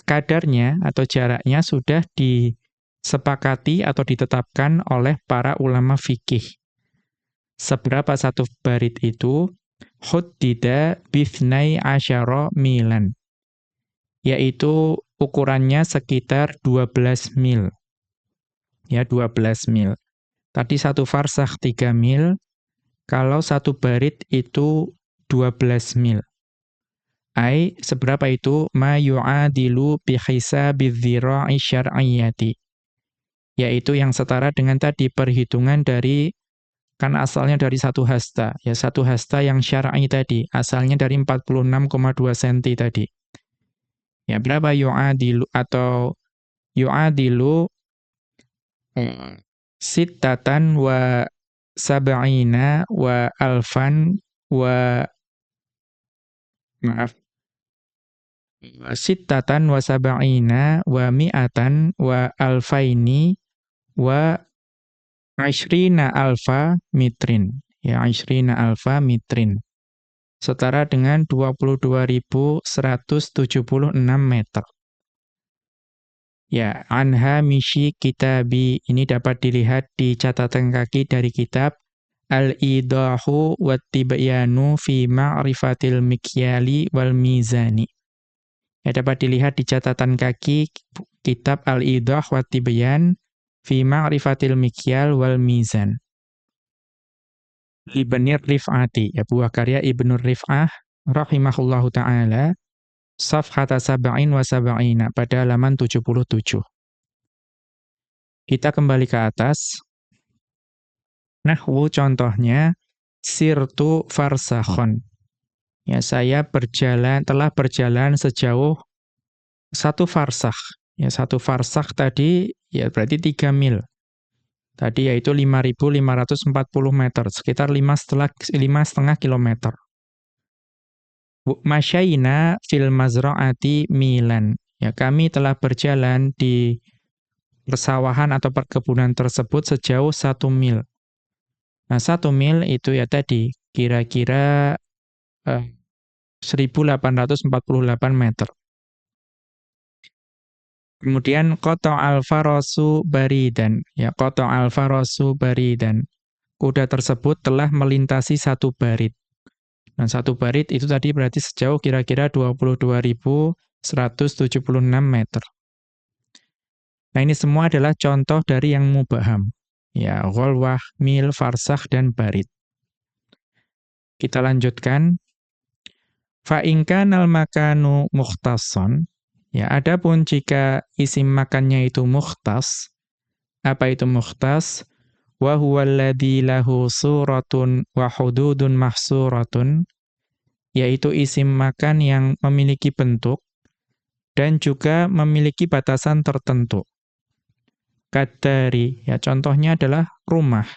kadarnya atau jaraknya sudah disepakati atau ditetapkan oleh para ulama fikih. Seberapa satu barid itu? huddida bithnai asyara milan. Yaitu ukurannya sekitar 12 mil. Ya, 12 mil. Tadi satu farsakh 3 mil, kalau satu barid itu 12 mil. Seberapa itu? Ma yu'adilu bihisabi dzira'i syar'iyyati. Yaitu yang setara dengan tadi perhitungan dari, kan asalnya dari satu hasta. Ya, satu hasta yang syar'i tadi. Asalnya dari 46,2 cm tadi. Ya, berapa yu'adilu atau yu'adilu sittatan wa sab'ina wa alfan wa maaf sittatan wa sab'ina wa mi'atan wa alfaini wa ashrina alfa mitrin. Ya, ashrina alfa mitrin. Setara dengan 22.176 meter. Ya, anha mishi kitabi, ini dapat dilihat di catatan kaki dari kitab Al-Idahu wat-Tibyanu fi ma'rifatil mikyali wal mizani. Ya, dapat dilihat di catatan kaki kitab Al-Idah wat-Tibyan fi ma'rifatil mikyal wal mizan. Ibnir Rif'ati, ya, buah karya Ibnur Rif'ah rahimahullahu ta'ala, safhata sab'in wa sab'ina, pada halaman 77. Kita kembali ke atas. Nahwu contohnya, sirtu farsakhon. Ya, saya telah berjalan sejauh satu farsakh. Ya, satu farsakh tadi, ya berarti 3 mil. Tadi yaitu 5.540 meter, sekitar 5,5 kilometer. Masyayna fil mazra'ati milan. Ya, kami telah berjalan di persawahan atau perkebunan tersebut sejauh 1 mil. Nah, 1 mil itu ya tadi, kira-kira 1.848 meter. Kemudian qata al-farasu baridan. Ya, qata al-farasu baridan. Kuda tersebut telah melintasi satu barid. Nah, satu barid itu tadi berarti sejauh kira-kira 22.176 meter. Nah, ini semua adalah contoh dari yang mubaham. Ya, ghalwah, mil, farsakh, dan barid. Kita lanjutkan. Fa in kanal makanu mukhtasson. Ya, adapun jika isim makannya itu mukhtas, apa itu mukhtas? Wa huwa alladzi lahu suratun wa hududun mahsuratun, yaitu isim makan yang memiliki bentuk dan juga memiliki batasan tertentu. Kadari, ya contohnya adalah rumah,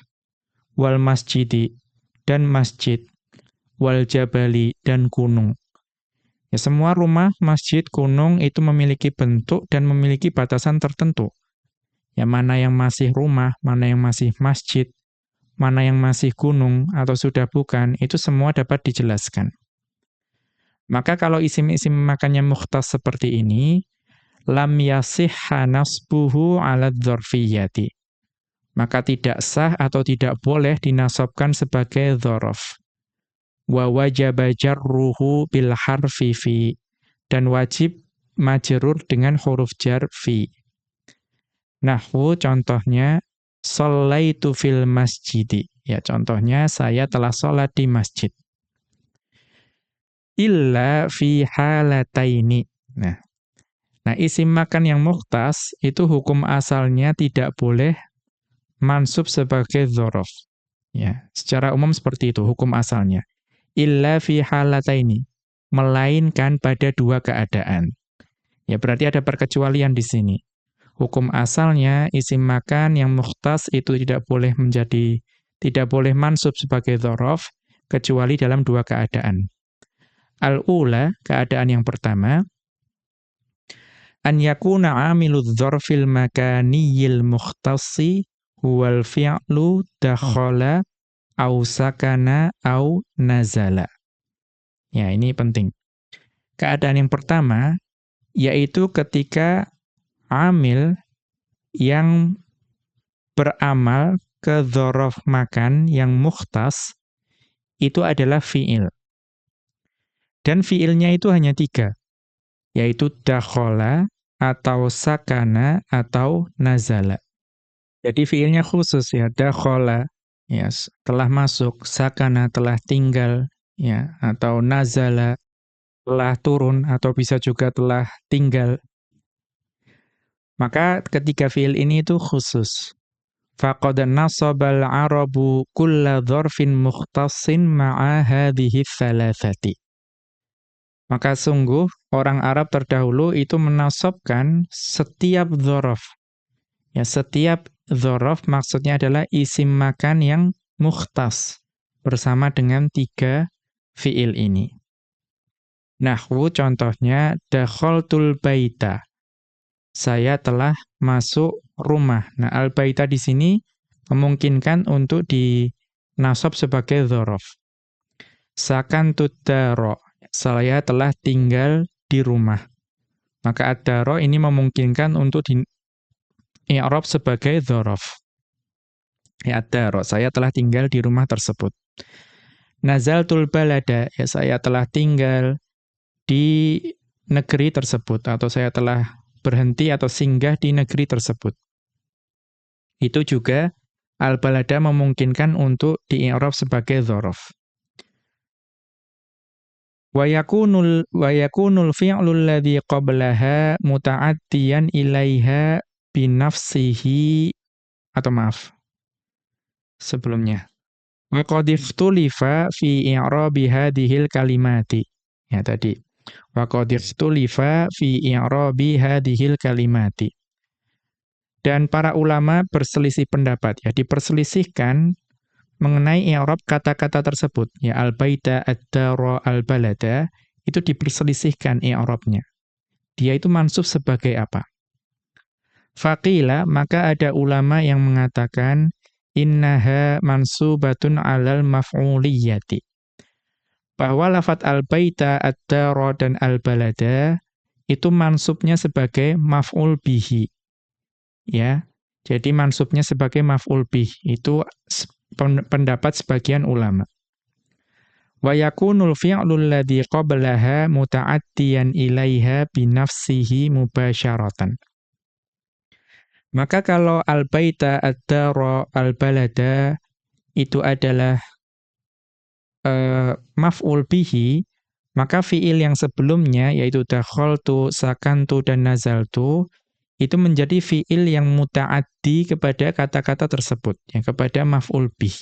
wal masjidi, dan masjid, wal jabali, dan gunung. Ya, semua rumah, masjid, gunung itu memiliki bentuk dan memiliki batasan tertentu. Ya, mana yang masih rumah, mana yang masih masjid, mana yang masih gunung, atau sudah bukan, itu semua dapat dijelaskan. Maka kalau isim-isim makannya mukhtas seperti ini, lam yasihha nasbuhu ala dzarfiyyati. Maka tidak sah atau tidak boleh dinasabkan sebagai dzaraf. Wa wajaba jarruhu bil harfi fi, dan wajib majrur dengan huruf jar fi. Nahwu contohnya shallaitu fil masjidi. Ya, contohnya saya telah sholat di masjid. Illa fi halataini. Nah, isim makan yang mukhtas itu hukum asalnya tidak boleh mansub sebagai dzaraf. Ya, secara umum seperti itu hukum asalnya. Illa fi halataini, melainkan pada dua keadaan. Ya, berarti ada perkecualian di sini. Hukum asalnya isim makan yang mukhtas itu tidak boleh mansub sebagai dzaraf kecuali dalam dua keadaan. Al-ula, keadaan yang pertama, an yakuna 'amiludz dzarfil makaniyil mukhtassi huwal fi'lu dakhala au sakana au nazala. Ya, ini penting. Keadaan yang pertama yaitu ketika amil yang beramal ke dzaraf makan yang mukhtas itu adalah fi'il. Dan fiilnya itu hanya 3, yaitu dakhala, atau sakana, atau nazala. Jadi fiilnya khusus ya, dakhala, ya telah masuk, sakana telah tinggal, ya, atau nazala telah turun, atau bisa juga telah tinggal. Maka ketiga fiil ini itu khusus. Faqad nasabal arabu kulla dzarfin mukhtassin ma'a hadhihi tsalatsati. Maka sungguh orang Arab terdahulu itu menasabkan setiap dzaraf. Ya, setiap dzaraf maksudnya adalah isim makan yang mukhtas bersama dengan 3 fiil ini. Nahwu contohnya dakhaltul baita. Saya telah masuk rumah. Nah, al-baita di sini memungkinkan untuk dinasab sebagai dzaraf. Sakantud dara. Saya telah tinggal di rumah. Maka ad-dara ini memungkinkan untuk di-i'rab sebagai dzaraf. Ya, ad-dara, saya telah tinggal di rumah tersebut. Nazaltul balada, ya saya telah tinggal di negeri tersebut, atau saya telah berhenti atau singgah di negeri tersebut. Itu juga al-balada memungkinkan untuk di-i'rab sebagai dzaraf. Wa yakunul fi'lu alladhi qablaha muta'addiyan ilaiha binafsihi, atau maaf, sebelumnya. Wa qad ikhtulifa fi i'rabi hadhil kalimati. Ya tadi. Wa qad ikhtulifa fi i'rabi hadhil kalimati. Dan para ulama berselisih pendapat, ya, diperselisihkan mengenai i'rab kata-kata tersebut, ya, al-baita, ad-dara, al-balada, itu diperselisihkan i'rabnya. Dia itu mansub sebagai apa? Faqila, maka ada ulama yang mengatakan innaha mansubatun 'alal maf'uliyyati. Bahwa lafadz al-baita, ad-dara, dan al-balada itu mansubnya sebagai maf'ul bihi. Ya. Jadi mansubnya sebagai maf'ul bih. Itu pendapat sebagian ulama. Wa yakunul fi'lu alladhi qablaha muta'addiyan ilaiha binafsihi mubasyaratan. Maka kalau al-baita, ad-dara, al-balada itu adalah maf'ul bihi, maka fi'il yang sebelumnya yaitu dakhaltu, sakantu, dan nazaltu itu menjadi fi'il yang muta'addi kepada kata-kata tersebut, ya, kepada maf'ul bih.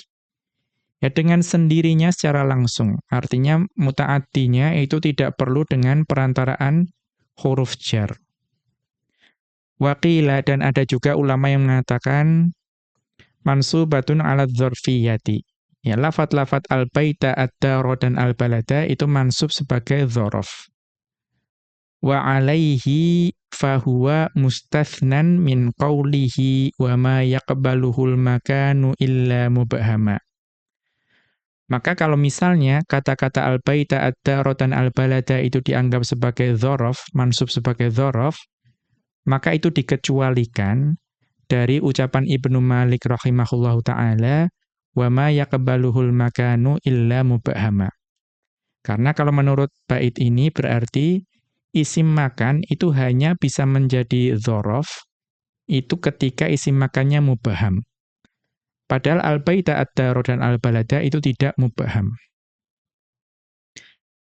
Ya, dengan sendirinya secara langsung. Artinya muta'addinya itu tidak perlu dengan perantaraan huruf jar. Waqila, dan ada juga ulama yang mengatakan mansubatun 'ala dzarfiyyati. Ya, lafadz-lafadz al-baita, ad-dara, dan al-balada itu mansub sebagai dzaraf. Wa 'alaihi fahuwa mustathnan min qawlihi wa ma yaqbaluhul makanu illa mubhama. Maka kalau misalnya kata-kata al-baita, ad-dara, dan al-balada itu dianggap sebagai dzaraf, mansub sebagai dzaraf, maka itu dikecualikan dari ucapan Ibnu Malik rahimahullahu ta'ala, wa ma yaqbaluhul makanu illa mubhama. Karena kalau menurut bait ini berarti isim makan itu hanya bisa menjadi dzaraf itu ketika isim makannya mubham. Padahal al-baita, ad-dara, dan al-balada itu tidak mubham.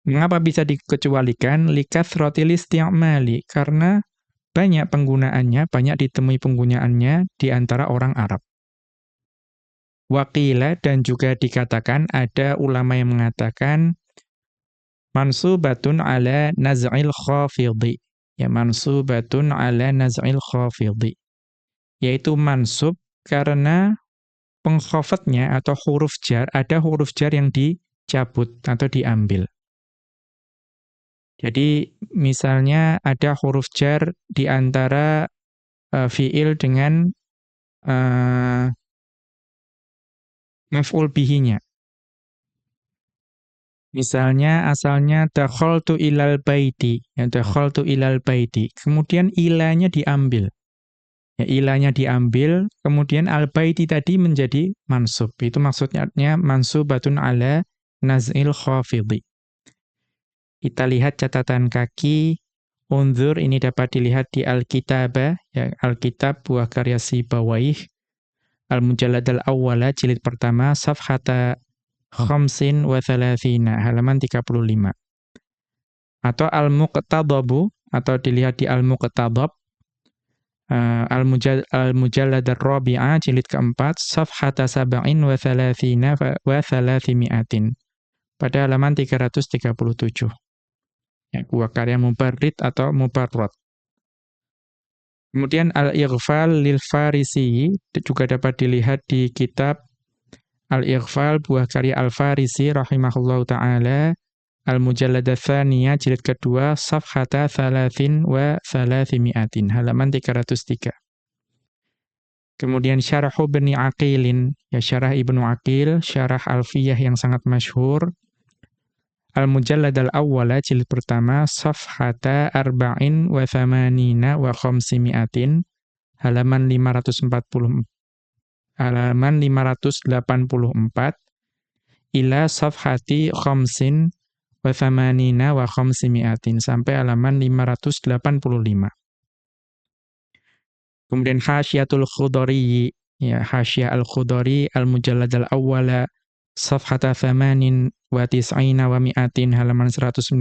Mengapa bisa dikecualikan? Likathratil isti'mali, karena banyak penggunaannya, banyak ditemui penggunaannya di antara orang Arab. Waqila, dan juga dikatakan, ada ulama yang mengatakan mansubatun 'ala naz'il khafidhi. Ya, mansubatun 'ala naz'il khafidhi. Yaitu mansub karena pengkhafadnya atau huruf jar, ada huruf jar yang dicabut atau diambil. Jadi misalnya ada huruf jar di antara fiil dengan maf'ul bihinya. Misalnya asalnya dakhaltu ilal baiti, ya, dakhaltu ilal baiti. Kemudian ilanya diambil. Ya, ilanya diambil, kemudian al-baiti tadi menjadi mansub. Itu maksudnya mansubatun 'ala naz'il khafidhi. Kita lihat catatan kaki. Unzur ini dapat dilihat di Al-Kitabah, ya, Al-Kitab buah karya Sibawayh, Al-Mujallad al-Awwala jilid pertama, safhata khamsin wa thalathina, halaman 35. Atau Al-Muqtadabu, atau dilihat di Al-Muqtadab, Al-Mujallad ar-Rabi'ah jilid keempat, safhata sab'in wa thalathina wa thalathimi'atin, pada halaman 337. Ya, buah karya Mubarrid atau Mubarrad. Kemudian Al-Ighfal lil Farisi juga dapat dilihat di kitab Al-Ighfal buah karya Al-Farisi rahimahullahu taala, Al-Mujallad ats-tsaniyah jilid kedua, safhata thalathin wa thalathimi'atin, halaman 303. Kemudian Syarah Ibnu Aqilin, ya Syarah Ibnu Aqil, Syarah Alfiyah yang sangat masyhur, Al-Mujallad al-Awwala jilid pertama, safhata arba'in wa thamanina wa khamsimi'atin, halaman 584, ila safhati khamsin wa thamanina wa khamsimi'atin, sampai halaman 585. Kemudian Hasyiatul Khudari, ya Hasyia Al-Khudari, Al-Mujallad al-Awwala, safhata thamanin wa tis'ina wa mi'atin, halaman 198.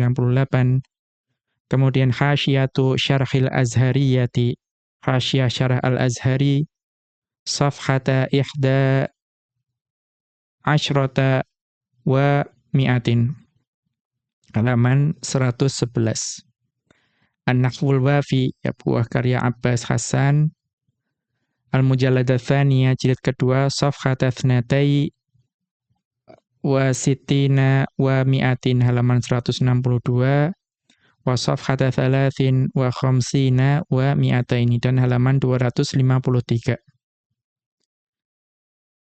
Kemudian Hasyiyatu Syarhil Azhariyati, Hasyiyah Syarah Al-Azhari, safhata ihda asyrata wa mi'atin, halaman 111. An-Nahwul Wafi, ya buah karya Abbas Hasan, Al-Mujallad ats-tsaniyah jilid kedua, safhata tsnatai wa sittina wa mi'atin, halaman 162, wa safhata thalathin wa khamsina wa mi'ataini, dan halaman 253.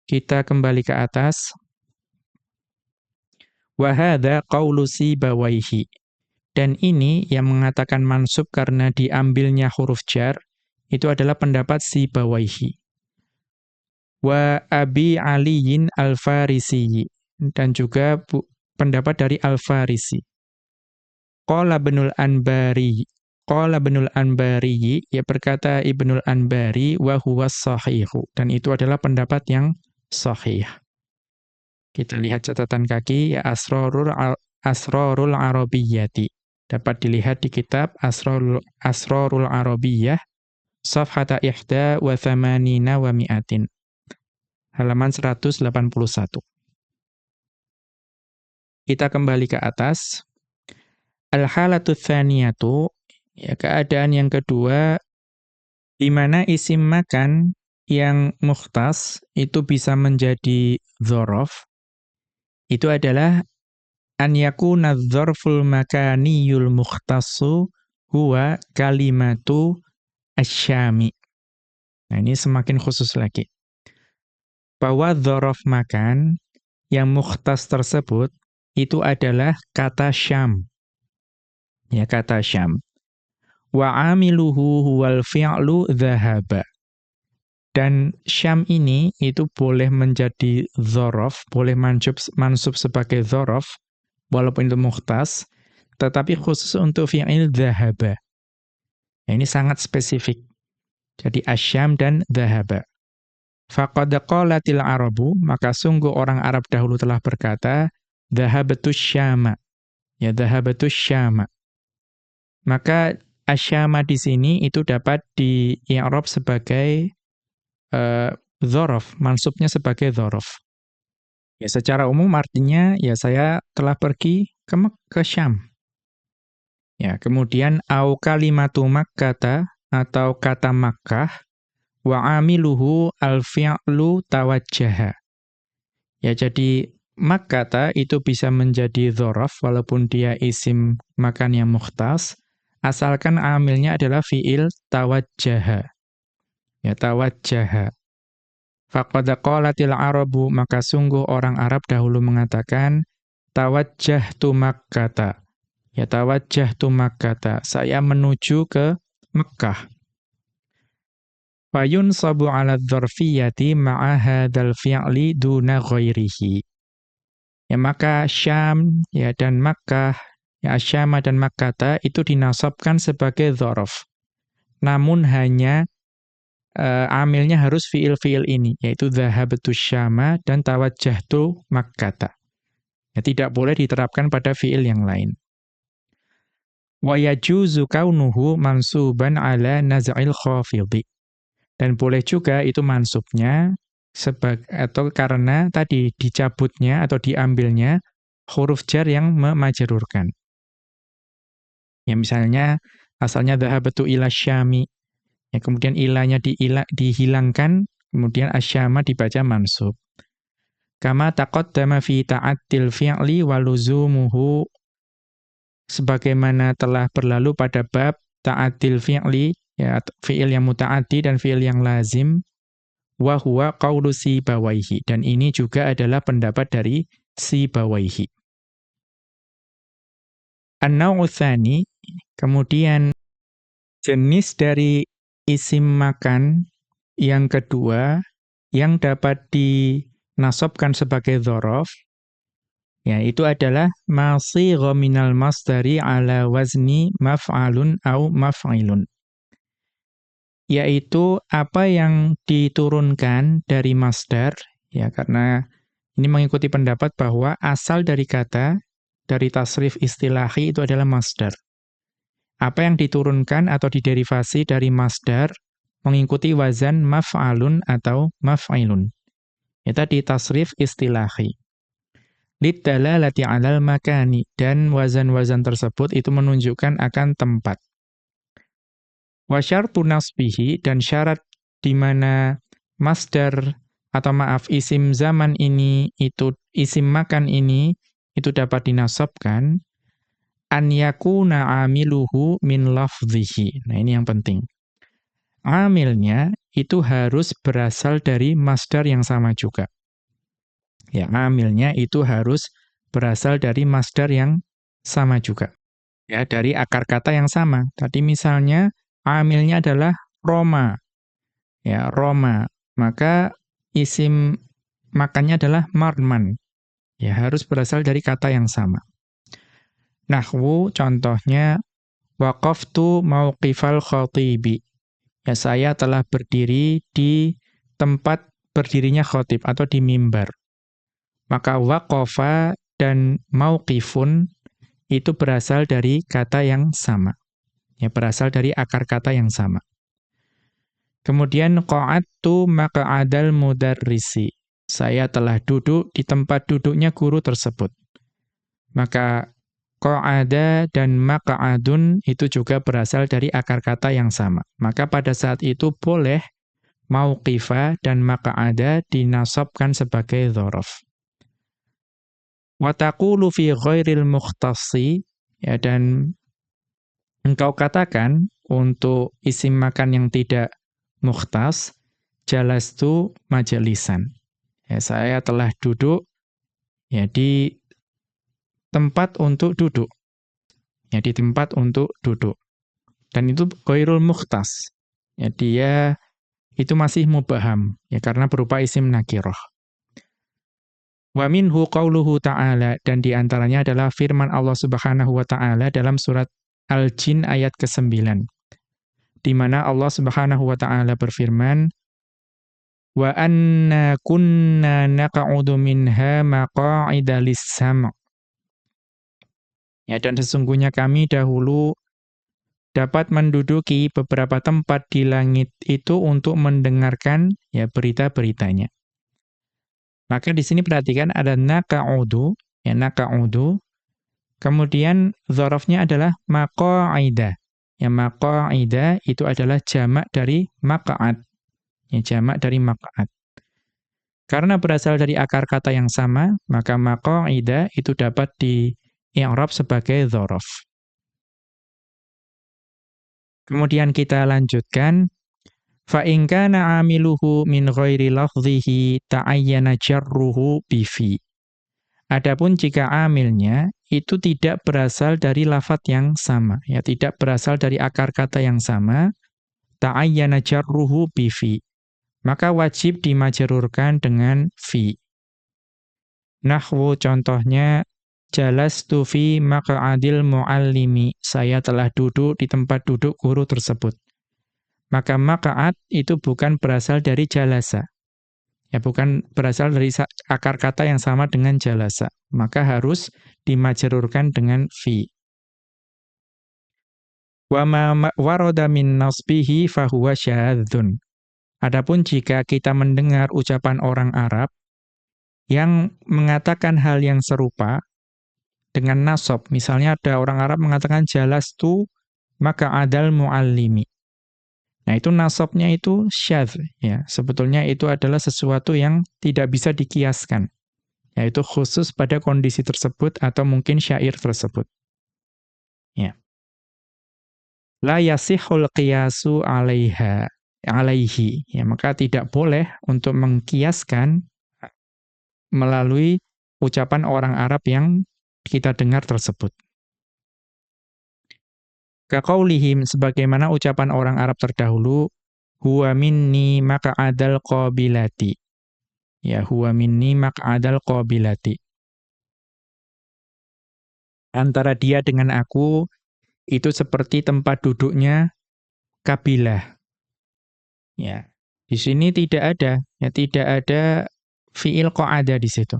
Kita kembali ke atas. Wa hadza qaulu Sibawayhi. Dan ini yang mengatakan mansub karena diambilnya huruf jar, itu adalah pendapat Sibawayhi. Wa Abi Aliyin Al-Farisi, dan juga pendapat dari Al-Farisi. Qala Ibnul Anbari, Qala Ibnul Anbari, ya berkata Ibnul Anbari, wa huwas sahihu, dan itu adalah pendapat yang sahih. Kita lihat catatan kaki, ya Asrarul Arabiyyati. Dapat dilihat di kitab Asrarul Arabiyyah, safhata ihda wa thamanina wa mi'atin, halaman 181. Kita kembali ke atas. Al-halatu tsaniyatu, ya keadaan yang kedua, di mana isim makan yang mukhtas itu bisa menjadi dzaraf, itu adalah an yakuna dzarful makaniyul mukhtassu huwa kalimatu asy-syami. Nah, ini semakin khusus lagi. Bahwa dzaraf makan yang mukhtas tersebut itu adalah kata Syam. Ya, kata Syam. Wa amiluhu huwal fi'lu dhahaba. Dan Syam ini itu boleh menjadi dzaraf, boleh mansub sebagai dzaraf, walaupun itu mukhtas, tetapi khusus untuk fi'il dhahaba. Ya, ini sangat spesifik. Jadi asyam dan dhahaba. Faqad qalatil arabu, maka sungguh orang Arab dahulu telah berkata, dhahabatus syama. Ya, dhahabatus syama. Maka asyama di sini itu dapat di-i'rab sebagai dzaraf, mansubnya sebagai dzaraf. Ya, secara umum artinya ya saya telah pergi ke Syam. Ya, kemudian au kalimatu Makkata, atau kata Makkah, wa amiluhu al-fi'lu tawajjaha. Ya, jadi Makkata itu bisa menjadi dzaraf walaupun dia isim makan yang mukhtas, asalkan amilnya adalah fi'il tawajjaha. Ya, tawajjaha. Faqad qalatil arabu, maka sungguh orang Arab dahulu mengatakan, tawajjahtu Makkata. Ya, tawajjahtu Makkata, saya menuju ke Mekkah. Fayunsabu 'ala dzarfiyyati ma'a hadzal fi'li duna ghairihi. Ya, maka Syam ya dan Makkah ya asyama dan Makkata itu dinasabkan sebagai dzaraf. Namun hanya amilnya harus fiil-fiil ini, yaitu dhahabtu syama dan tawajjahtu Makkata. Ya, tidak boleh diterapkan pada fiil yang lain. Wa yajuzu kaunuhu mansuban ala naz'il khafidhi. Dan boleh juga itu mansubnya atau karena tadi dicabutnya atau diambilnya huruf jar yang memajrurkan. Ya misalnya asalnya dhahabtu ila syami. Ya kemudian ilanya dihilangkan, kemudian asyama dibaca mansub. Kama taqaddama fi ta'attil fi'li wa luzumuhu, sebagaimana telah berlalu pada bab ta'attil fi'li, ya fi'il yang muta'addi dan fi'il yang lazim, wa huwa qaulu Sibawaihi, dan ini juga adalah pendapat dari Sibawaihi. An-naw'u tsani, kemudian jenis dari isim makan yang kedua yang dapat dinasabkan sebagai dzaraf, ya itu adalah ma sigha minal masdari ala wazni maf'alun au maf'ilun. Yaitu apa yang diturunkan dari masdar, ya karena ini mengikuti pendapat bahwa asal dari kata, dari tasrif istilahi itu adalah masdar. Apa yang diturunkan atau diderivasi dari masdar mengikuti wazan maf'alun atau maf'ilun. Itu tadi tasrif istilahi. Liddalalati 'alal makani, dan wazan-wazan tersebut itu menunjukkan akan tempat. Wa syartu nasbihi, dan syarat di mana masdar atau isim zaman ini itu isim makan ini itu dapat dinasabkan an yakuna amiluhu min lafdhihi. Nah, ini yang penting. Amilnya itu harus berasal dari masdar yang sama juga. Ya, amilnya itu harus berasal dari masdar yang sama juga. Ya, dari akar kata yang sama. Tadi misalnya amilnya adalah Roma. Ya, Roma. Maka isim makannya adalah marman. Ya, harus berasal dari kata yang sama. Nahwu contohnya waqaftu mauqifal khatibi. Ya, saya telah berdiri di tempat berdirinya khatib atau di mimbar. Maka waqafa dan mauqifun itu berasal dari kata yang sama. Ya, berasal dari akar kata yang sama. Kemudian qa'adtu maq'adal mudarrisi. Saya telah duduk di tempat duduknya guru tersebut. Maka qa'ada dan maq'adun itu juga berasal dari akar kata yang sama. Maka pada saat itu boleh mauqifa dan maq'ada dinasabkan sebagai dzaraf. Wa taqulu fi ghairil mukhtassi, ya, dan engkau katakan untuk isim makan yang tidak mukhtas, jalastu majalisan. Ya, saya telah duduk ya di tempat untuk duduk. Ya, di tempat untuk duduk. Dan itu ghairul mukhtas. Ya, dia itu masih mubaham, ya karena berupa isim nakirah. Wa minhu qauluhu ta'ala, dan diantaranya adalah firman Allah Subhanahu wa ta'ala dalam surat Al-Jin ayat ke-9. Di mana Allah Subhanahu wa ta'ala berfirman, wa anna kunna naq'udu minha maqa'ida lis-sam'. Ya, dan sesungguhnya kami dahulu dapat menduduki beberapa tempat di langit itu untuk mendengarkan ya berita-beritanya. Maka di sini perhatikan ada naqa'udu, ya naqa'udu. Kemudian dzarafnya adalah maqa'ida. Ya maqa'ida itu adalah jamak dari maq'ad. Ya jamak dari maq'ad. Karena berasal dari akar kata yang sama, maka maqa'ida itu dapat di-i'rab sebagai dzaraf. Kemudian kita lanjutkan, fa in kana 'amiluhu min ghairi lafdhihi ta'ayyana jarruhu bi fi. Adapun jika amilnya itu tidak berasal dari lafadz yang sama, ya tidak berasal dari akar kata yang sama, ta'ayyana jarruhu bi fi, maka wajib dimajrurkan dengan fi. Nahwu contohnya Jalastu fi maq'adil muallimi. Saya telah duduk di tempat duduk guru tersebut. Maka maq'ad itu bukan berasal dari jalasa. Ya, bukan berasal dari akar kata yang sama dengan jalasa. Maka harus dimajrurkan dengan fi. Wa ma warada min nasbihi fahuwa syadzun. Adapun jika kita mendengar ucapan orang Arab yang mengatakan hal yang serupa dengan nasab, misalnya ada orang Arab mengatakan jalastu maka adal muallimi. Nah, itu nasabnya itu syadz, ya. Sebetulnya itu adalah sesuatu yang tidak bisa dikiaskan, yaitu khusus pada kondisi tersebut atau mungkin syair tersebut. Ya. La yasihul qiyasu 'alaihi. Ya, maka tidak boleh untuk mengkiaskan melalui ucapan orang Arab yang kita dengar tersebut. Kaqaulihim, sebagaimana ucapan orang Arab terdahulu, huwa minni maq'adal qabilati. Ya, huwa minni maq'adal qabilati. Antara dia dengan aku itu seperti tempat duduknya kabilah. Ya. Di sini tidak ada fiil qa'ada di situ.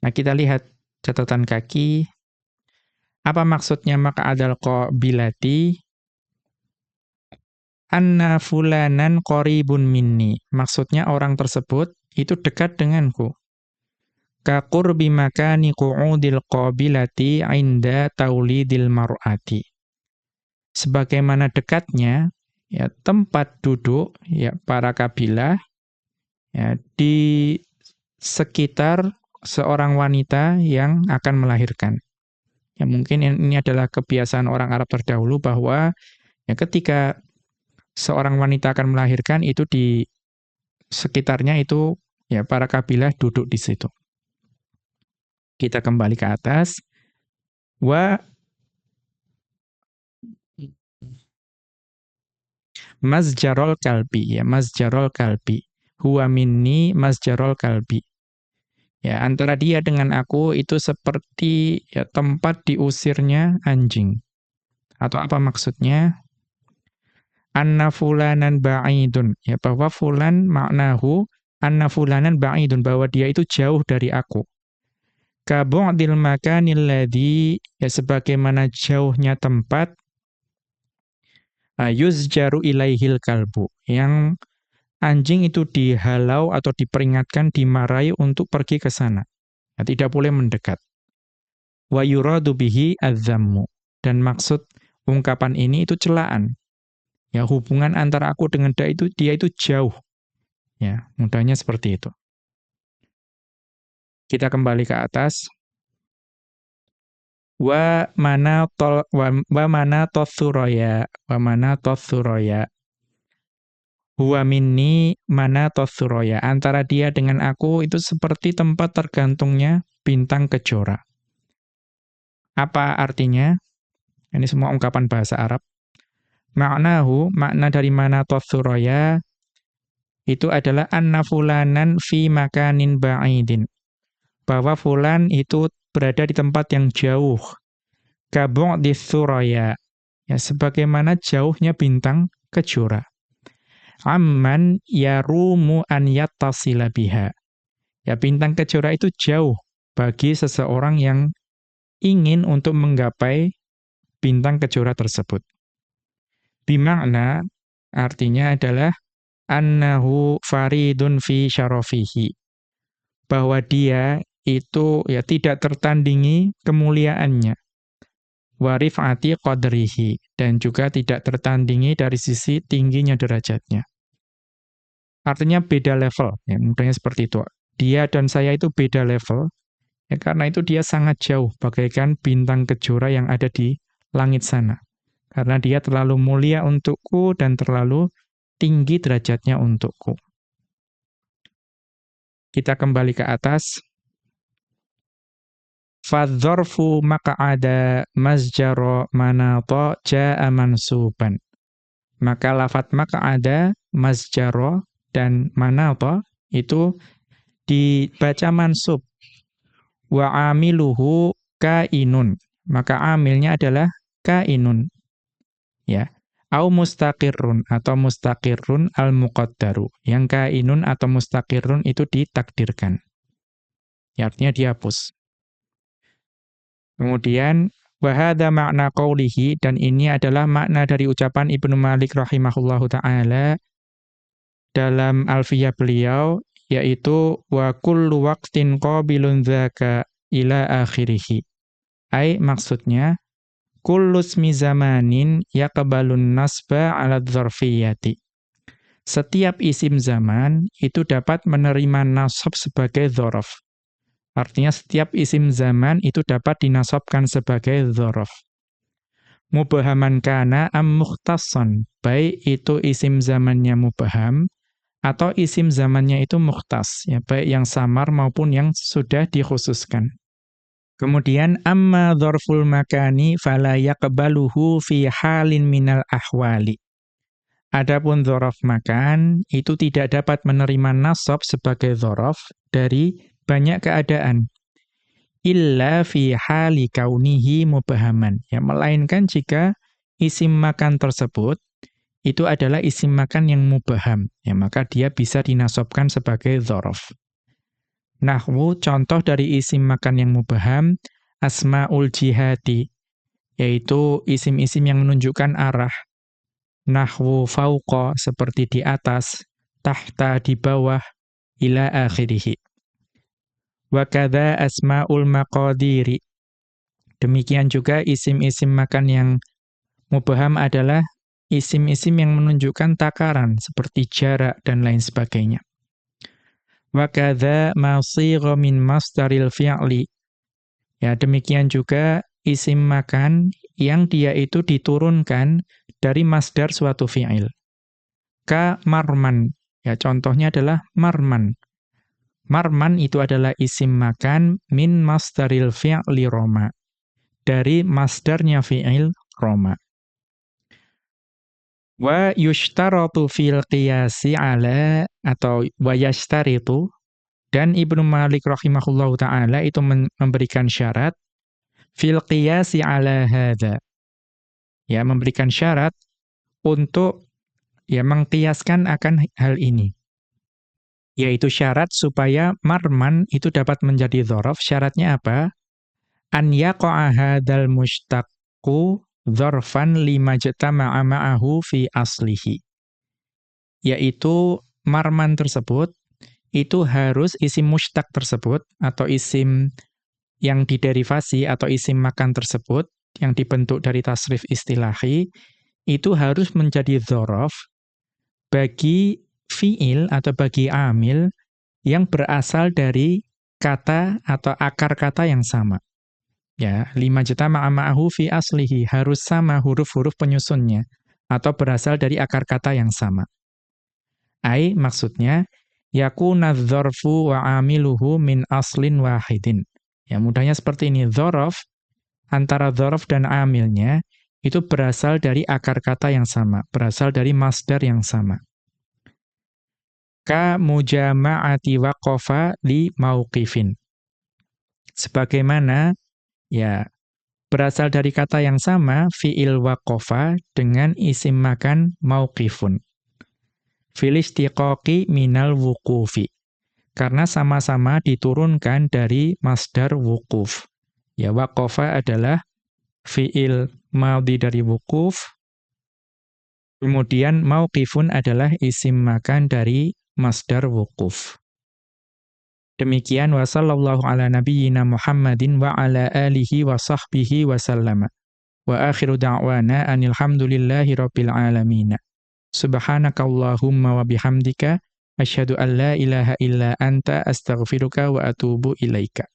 Nah, kita lihat catatan kaki. Apa maksudnya maq'adal qabilati? Anna fulanan qaribun minni. Maksudnya orang tersebut itu dekat denganku. Ka qurbi makani qu'udil qabilati 'inda taulidil mar'ati. Sebagaimana dekatnya ya tempat duduk ya para kabilah ya di sekitar seorang wanita yang akan melahirkan. Ya mungkin ini adalah kebiasaan orang Arab terdahulu bahwa ya ketika seorang wanita akan melahirkan itu di sekitarnya itu ya para kabilah duduk di situ. Kita kembali ke atas. Wa masjarol kalbi, ya masjarol kalbi. Huwa minni masjarol kalbi. Ya, antara dia dengan aku itu seperti ya tempat diusirnya anjing. Atau apa maksudnya? Anna fulanan ba'idun. Ya, bahwa fulan maknahu anna fulanan ba'idun, bahwa dia itu jauh dari aku. Ka bu'dil makanil ladzi, ya sebagaimana jauhnya tempat yuzjaru ilaihil kalbu, yang anjing itu dihalau atau diperingatkan, dimarahi untuk pergi ke sana. Ya, tidak boleh mendekat. Wa yuradu bihi adzammu, dan maksud ungkapan ini itu celaan. Ya, hubungan antara aku dengan dia itu jauh. Ya, mudahnya seperti itu. Kita kembali ke atas. Wa mana tothuraya. Huwa minni mana tothuraya. Antara dia dengan aku itu seperti tempat tergantungnya bintang kejora. Apa artinya? Ini semua ungkapan bahasa Arab. Ma'nahu, makna dari mana tothuraya itu adalah anna fulanan fi makanin ba'idin. Bahwa fulan itu berada di tempat yang jauh. Kabu'dis suraya. Ya, sebagaimana jauhnya bintang kejora. Amman yarumu an yattasila biha. Ya, bintang kejora itu jauh bagi seseorang yang ingin untuk menggapai bintang kejora tersebut. Bimakna artinya adalah annahu faridun fi syarafihi. Bahwa dia itu ya tidak tertandingi kemuliaannya. Wa rif'ati qadrihi, dan juga tidak tertandingi dari sisi tingginya derajatnya. Artinya beda level, ya mudahnya seperti itu. Dia dan saya itu beda level, ya karena itu dia sangat jauh bagaikan bintang kejora yang ada di langit sana. Karena dia terlalu mulia untukku dan terlalu tinggi derajatnya untukku. Kita kembali ke atas. Fadzorfu maq'ada masjaro manata ja'a mansuban. Maka lafat maq'ada, masjaro, dan manata itu dibaca mansub. wa amiluhu kainun. Maka amilnya adalah kainun. Ya. Au mustaqirrun atau mustaqirrun al-muqaddaru. Yang kainun atau mustaqirrun itu ditakdirkan. Ya, artinya dihapus. Kemudian wa hadza makna qaulihi, dan ini adalah makna dari ucapan Ibnu Malik rahimahullahu taala dalam Alfiyah beliau, yaitu wa kullu waqtin qabilun dzaka ila akhirih. Ai maksudnya kullu ismi zamanin yaqbalun nasba 'ala dzarfiyyati. Setiap isim zaman itu dapat menerima nasab sebagai dzaraf. Artinya setiap isim zaman itu dapat dinasabkan sebagai dzaraf. Mubhaman kana am mukhtassan, baik itu isim zamannya mubham atau isim zamannya itu mukhtas, ya, baik yang samar maupun yang sudah dikhususkan. Kemudian amma dzarful makani fala yaqbaluhu fi halin minal ahwali. Adapun dzaraf makan itu tidak dapat menerima nasab sebagai dzaraf dari banyak keadaan. Illa fi hali kaunihi mubhaman. Ya, melainkan jika isim makan tersebut itu adalah isim makan yang mubham. Ya, maka dia bisa dinasabkan sebagai dzaraf. Nahwu, contoh dari isim makan yang mubham, asmaul jihati, yaitu isim-isim yang menunjukkan arah. Nahwu fauqa, seperti di atas, tahta, di bawah, ila akhirih. Wa kadza asmaul maqadiri. Demikian juga isim-isim makan yang mubham adalah isim-isim yang menunjukkan takaran, seperti jarak dan lain sebagainya. Wa kadza ma sigha min masdaril fi'li. Ya, demikian juga isim makan yang dia itu diturunkan dari masdar suatu fi'il. Ka marman. Ya, contohnya adalah marman. Marman itu adalah isim makan min masdaril fi'li roma. Dari masdarnya fi'il roma. Wa yushtaratu fil qiyasi ala, atau wa yashtaritu, dan Ibnu Malik rahimahullahu ta'ala itu memberikan syarat fil qiyasi ala hadza. Ya, memberikan syarat untuk ya mengqiyaskan akan hal ini. Yaitu syarat supaya marman itu dapat menjadi dzaraf. Syaratnya apa? An yaqa'a hadzal mushtaqu dzarfan limajtama'a ma'ahu fi aslihi. Yaitu marman tersebut itu harus isim mushtaq tersebut atau isim yang diderivasi atau isim makan tersebut yang dibentuk dari tasrif istilahi itu harus menjadi dzaraf bagi fiil atau bagi amil yang berasal dari kata atau akar kata yang sama. Ya, limajtama'a ma'ahu fi aslihi, harus sama huruf-huruf penyusunnya atau berasal dari akar kata yang sama. Ai maksudnya yakuna dzarfu wa amiluhu min aslin wahidin. Ya, mudahnya seperti ini, dzaraf antara dzaraf dan amilnya itu berasal dari akar kata yang sama, berasal dari masdar yang sama. Ka mujama'ati waqafa li mauqifin. Sebagaimana ya berasal dari kata yang sama, fi'il waqafa dengan isim makan mauqifun. Fil istiqaqi minal wuqufi. Karena sama-sama diturunkan dari masdar wuquf. Ya, waqafa adalah fi'il madhi dari wuquf. Kemudian mauqifun adalah isim makan dari masdar wuquf. Demikian wa sallallahu ala nabiyyina Muhammadin wa ala alihi wa sahbihi wa sallama. Wa akhiru da'wana anil hamdulillahi rabbil alamin. Subhanakallahumma wa bihamdika asyhadu an la ilaha illa anta astaghfiruka wa atubu ilaika.